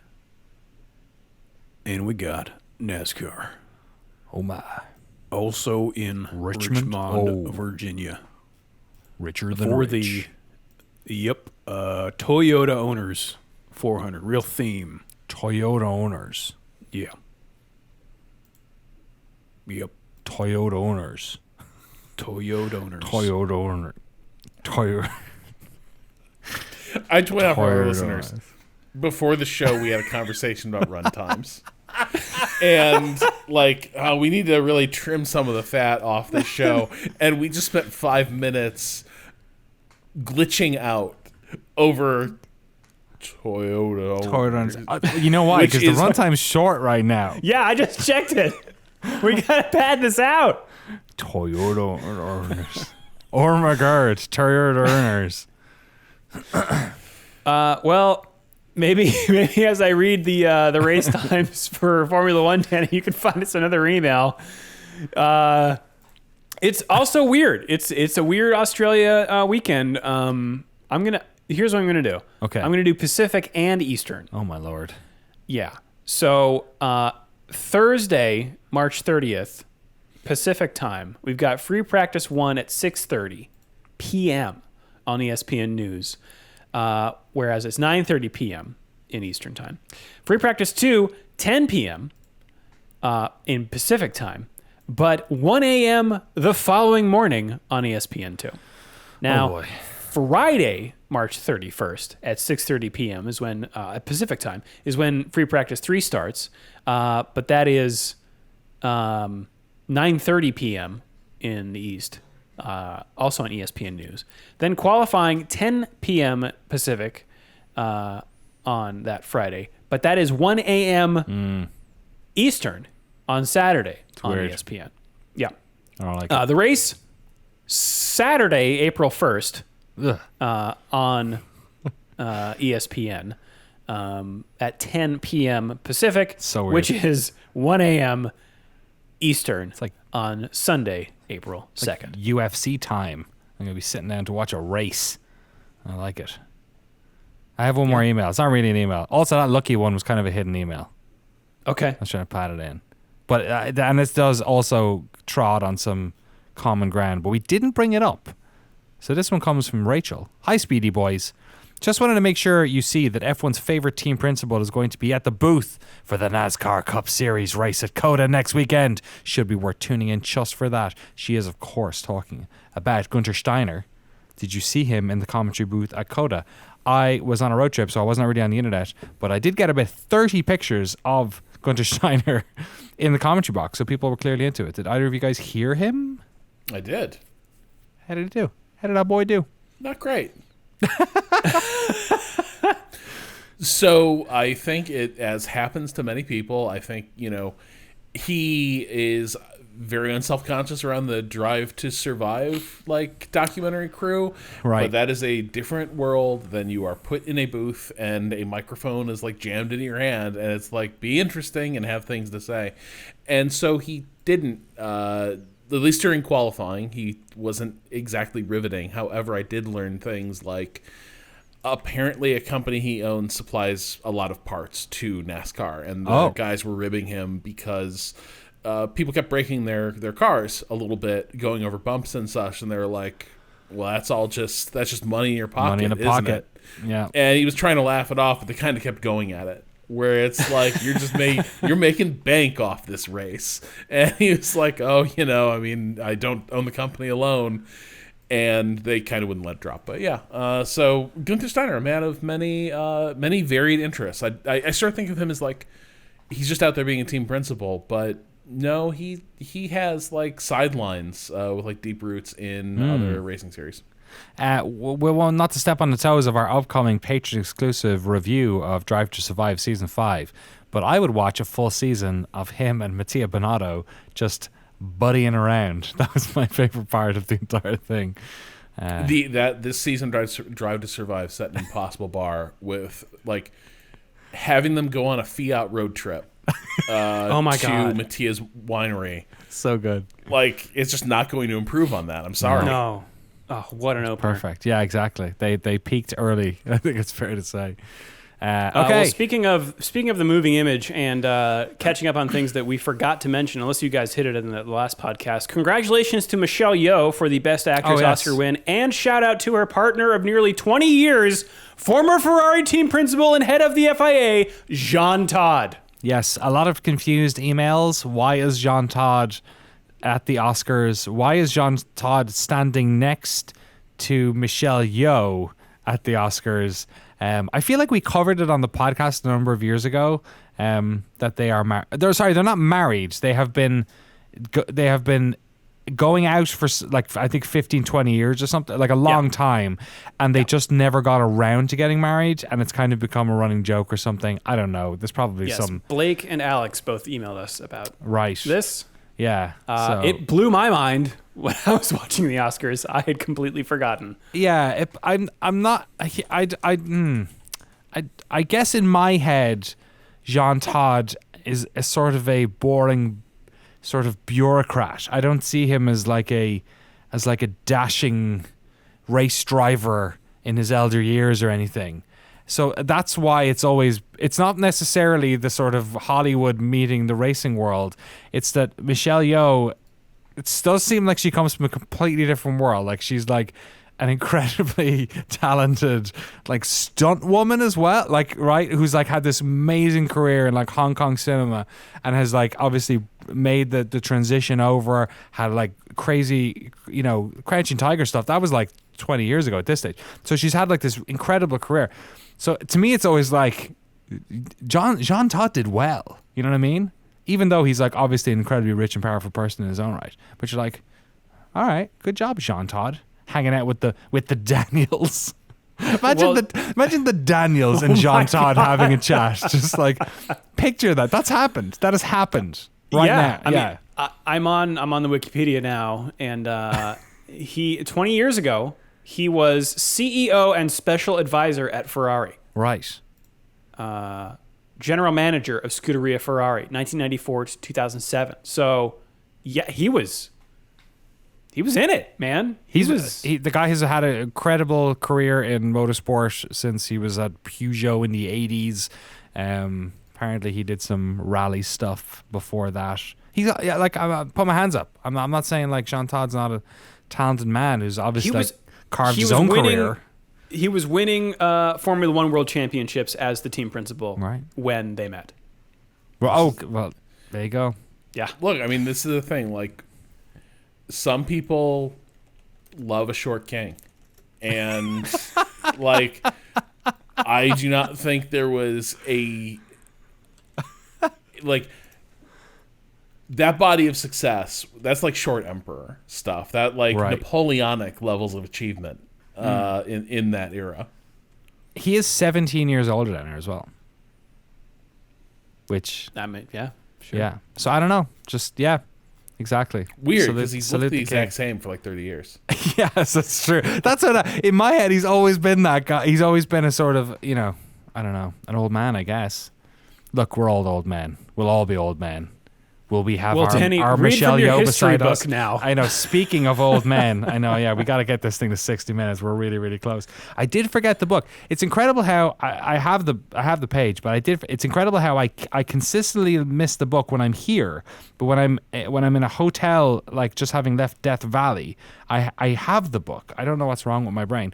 And we got NASCAR. Oh my. Also in Richmond? Virginia. Richer than For rich. Toyota Owners 400. Real theme. Toyota owners. Yeah. Yep. Toyota owners. Toyota Owners. Toyota owner. Toyota. I just went out for our Toyota listeners. owners. Before the show, we had a conversation about run times. And we need to really trim some of the fat off this show. And we just spent 5 minutes glitching out over Toyota owners. You know why? Which Because the is- runtime's short right now. Yeah, I just checked it. We gotta pad this out. Toyota owners. Oh my God, Toyota owners. Well, maybe as I read the race times for Formula One, Danny, you can find us another email. It's also weird. It's a weird Australia weekend. Here's what I'm gonna do. Okay. I'm gonna do Pacific and Eastern. Oh my Lord. Yeah. So Thursday, March 30th, Pacific time, we've got free practice 1 at 6:30 p.m. on ESPN News, whereas it's 9:30 p.m. in Eastern time. Free practice 2, 10 p.m. In Pacific time, but 1 a.m. the following morning on ESPN2. Now, Oh boy. Friday, March 31st at 6:30 p.m. is when at Pacific time is when free practice 3 starts, but that is 9:30 p.m. in the East, also on ESPN News. Then qualifying 10 p.m. Pacific on that Friday, but that is 1 a.m. Eastern on Saturday on weird. ESPN. Yeah. I don't like it. The race Saturday, April 1st. Ugh. On ESPN at 10 p.m. Pacific, So weird. which is 1 a.m. Eastern like- on Sunday, April 2nd. UFC time. I'm going to be sitting down to watch a race. I like it. I have one more email. It's not really an email. Also, that lucky one was kind of a hidden email. Okay. I was trying to pad it in. But and this does also trod on some common ground, but we didn't bring it up. So this one comes from Rachel. Hi, Speedy Boys. Just wanted to make sure you see that F1's favorite team principal is going to be at the booth for the NASCAR Cup Series race at COTA next weekend. Should be worth tuning in just for that. She is, of course, talking about Gunther Steiner. Did you see him in the commentary booth at COTA? I was on a road trip, so I wasn't already on the internet, but I did get about 30 pictures of Gunther Steiner in the commentary box, so people were clearly into it. Did either of you guys hear him? I did. How did he do? How did that boy do? Not great. So I think it, as happens to many people, I think, he is very unselfconscious around the Drive to Survive documentary crew. Right. But that is a different world than you are put in a booth and a microphone is jammed into your hand and it's be interesting and have things to say. And so he didn't, at least during qualifying, he wasn't exactly riveting. However, I did learn things apparently a company he owns supplies a lot of parts to NASCAR, and the guys were ribbing him because people kept breaking their cars a little bit, going over bumps and such, and they were like, well, that's just money in your pocket, Money in a isn't pocket. it? Yeah. And he was trying to laugh it off, but they kind of kept going at it, where it's you're making bank off this race. And he was like, I don't own the company alone. And they kind of wouldn't let it drop. But yeah, so Gunther Steiner, a man of many varied interests. I sort of think of him as he's just out there being a team principal, but no, he has sidelines with deep roots in other racing series. We want not to step on the toes of our upcoming Patreon exclusive review of Drive to Survive Season 5, but I would watch a full season of him and Mattia Binotto just buddying around. That was my favorite part of the entire thing. This season Drive to Survive set an impossible bar with having them go on a Fiat road trip Oh my to God. Mattia's winery. So good. It's just not going to improve on that. I'm sorry. No. Oh, what an opener. Perfect. Yeah, exactly. They peaked early. I think it's fair to say. Okay. Well, speaking of the moving image and catching up on things that we forgot to mention, unless you guys hit it in the last podcast, congratulations to Michelle Yeoh for the Best Actress Oscar win, and shout out to her partner of nearly 20 years, former Ferrari team principal and head of the FIA, Jean Todd. Yes, a lot of confused emails. Why is Jean Todd at the Oscars? Why is Jean Todd standing next to Michelle Yeoh at the Oscars? I feel like we covered it on the podcast a number of years ago. That they are they're not married. They have been going out for like I think 15, 20 years or something, like a long time, and they just never got around to getting married, and it's kind of become a running joke or something. I don't know. There's probably some. Blake and Alex both emailed us about this. Yeah, it blew my mind when I was watching the Oscars. I had completely forgotten. Yeah, I'm not. I guess in my head, Jean Todt is a sort of a boring, sort of bureaucrat. I don't see him as like a dashing race driver in his elder years or anything. So that's why it's not necessarily the sort of Hollywood meeting the racing world. It's that Michelle Yeoh, it does seem like she comes from a completely different world. Like she's like an incredibly talented like stunt woman as well, like, right, who's like had this amazing career in like Hong Kong cinema and has like obviously made the transition over, had like crazy, Crouching Tiger stuff. That was like 20 years ago at this stage. So she's had like this incredible career. So to me, it's always like Jean Todt did well. You know what I mean? Even though he's like obviously an incredibly rich and powerful person in his own right. But you're like, all right, good job, Jean Todt, hanging out with the Daniels. Imagine the Daniels and Jean Todt having a chat. Just like picture that. That's happened. That has happened right now. I mean, I'm on the Wikipedia now, and 20 years ago, he was CEO and special advisor at Ferrari. Right. General manager of Scuderia Ferrari, 1994 to 2007. So, yeah, he was in it, man. The guy has had an incredible career in motorsport since he was at Peugeot in the 80s. Apparently, he did some rally stuff before that. I put my hands up. I'm not saying like Jean Todt's not a talented man who's obviously carved his own career. He was winning Formula One World Championships as the team principal when they met. Well, there you go. Yeah. Look, I mean, this is the thing. Like, some people love a short king, and like, I do not think there was that body of success. That's like short emperor stuff. That like Napoleonic levels of achievement in that era. He is 17 years older than her as well. Which sure. Yeah. So I don't know. Just exactly. Weird, because he's looked the exact same for like 30 years. Yes, that's true. That's what in my head, he's always been that guy. He's always been a sort of, I don't know, an old man, I guess. Look, we're all old men. We'll all be old men. Will we have our Michelle Yeoh beside us now? I know. Speaking of old men, I know. Yeah, we got to get this thing to 60 minutes. We're really, really close. I did forget the book. It's incredible how I have the page, but it's incredible how I consistently miss the book when I'm here, but when I'm in a hotel, like just having left Death Valley, I have the book. I don't know what's wrong with my brain.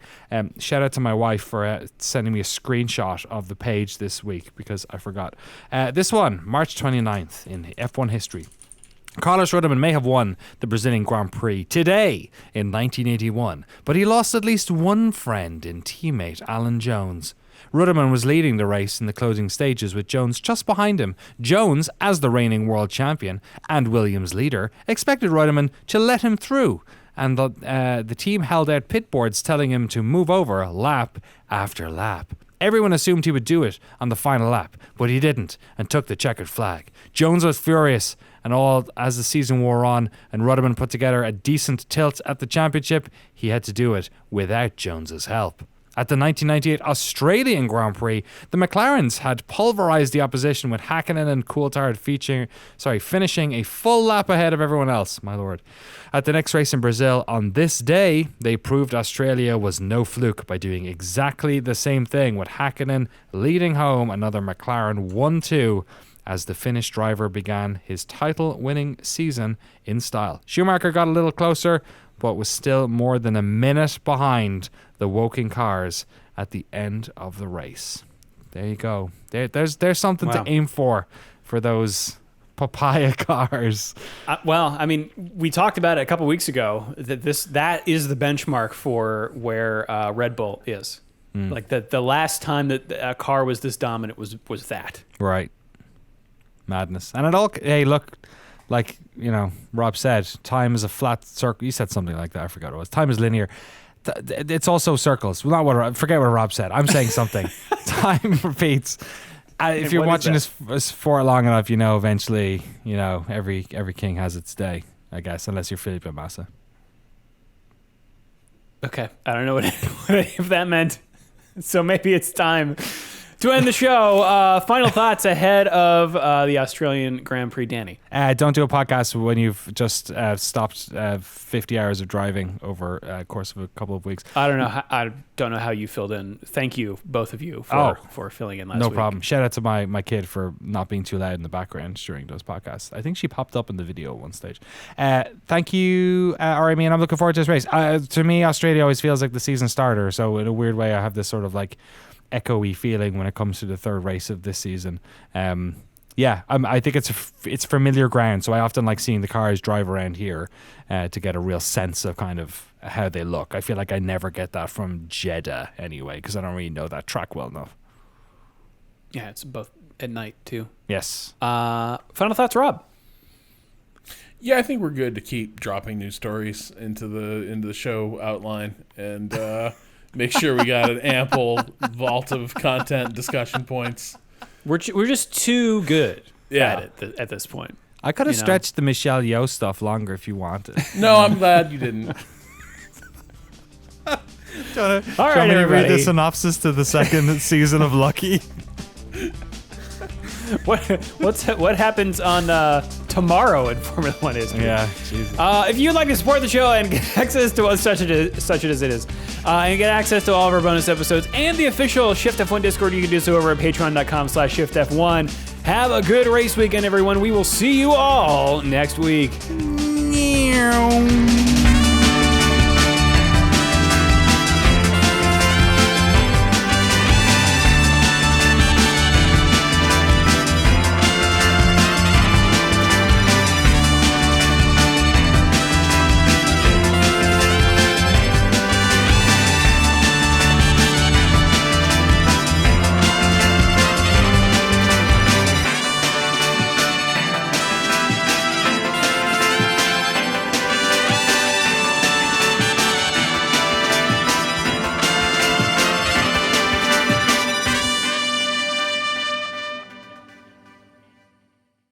Shout out to my wife for sending me a screenshot of the page this week because I forgot. This one, March 29th in F1 history. Carlos Reutemann may have won the Brazilian Grand Prix today in 1981, but he lost at least one friend in teammate Alan Jones. Reutemann was leading the race in the closing stages with Jones just behind him. Jones, as the reigning world champion and Williams leader, expected Reutemann to let him through, and the team held out pit boards telling him to move over lap after lap. Everyone assumed he would do it on the final lap, but he didn't and took the checkered flag. Jones was furious, and all as the season wore on and Reutemann put together a decent tilt at the championship, he had to do it without Jones's help. At the 1998 Australian Grand Prix, the McLarens had pulverized the opposition with Hakkinen and Coulthard finishing a full lap ahead of everyone else, my lord. At the next race in Brazil on this day, they proved Australia was no fluke by doing exactly the same thing, with Hakkinen leading home another McLaren 1-2 as the Finnish driver began his title-winning season in style. Schumacher got a little closer, but was still more than a minute behind the Woking cars at the end of the race. There you go. There's something to aim for those papaya cars. Well, I mean, we talked about it a couple weeks ago that is the benchmark for where Red Bull is. Like the last time that a car was this dominant was that. Right. Madness. And it all. Hey, look. Like, you know, Rob said, time is a flat circle. You said something like that. I forgot what it was. Time is linear. It's also circles. Well, forget what Rob said. I'm saying something. Time repeats. If you're watching this for long enough, you know, eventually, you know, every king has its day, I guess, unless you're Felipe Massa. Okay. I don't know what if that meant. So maybe it's time to end the show. Final thoughts ahead of the Australian Grand Prix, Danny. Don't do a podcast when you've just stopped 50 hours of driving over a course of a couple of weeks. I don't know how you filled in. Thank you, both of you, for filling in last week. No problem. Shout out to my kid for not being too loud in the background during those podcasts. I think she popped up in the video at one stage. Thank you, Rami, and I'm looking forward to this race. To me, Australia always feels like the season starter, so in a weird way, I have this sort of like echoey feeling when it comes to the third race of this season. I think it's familiar ground, so I often like seeing the cars drive around here to get a real sense of kind of how they look. I feel like I never get that from Jeddah anyway, because I don't really know that track well enough. Yeah, it's both at night too. Yes. Final thoughts, Rob? Yeah, I think we're good to keep dropping news stories into the show outline and make sure we got an ample vault of content discussion points. We're just too good at it at this point. I could have stretched the Michelle Yeoh stuff longer if you wanted. No, I'm glad you didn't. All right, everybody. Read the synopsis to the second season of Lucky. What happens on tomorrow in Formula One history? Yeah, Jesus. If you'd like to support the show and get access to us such as it is, and get access to all of our bonus episodes and the official Shift+F1 Discord, you can do so over at patreon.com/ShiftF1. Have a good race weekend, everyone. We will see you all next week.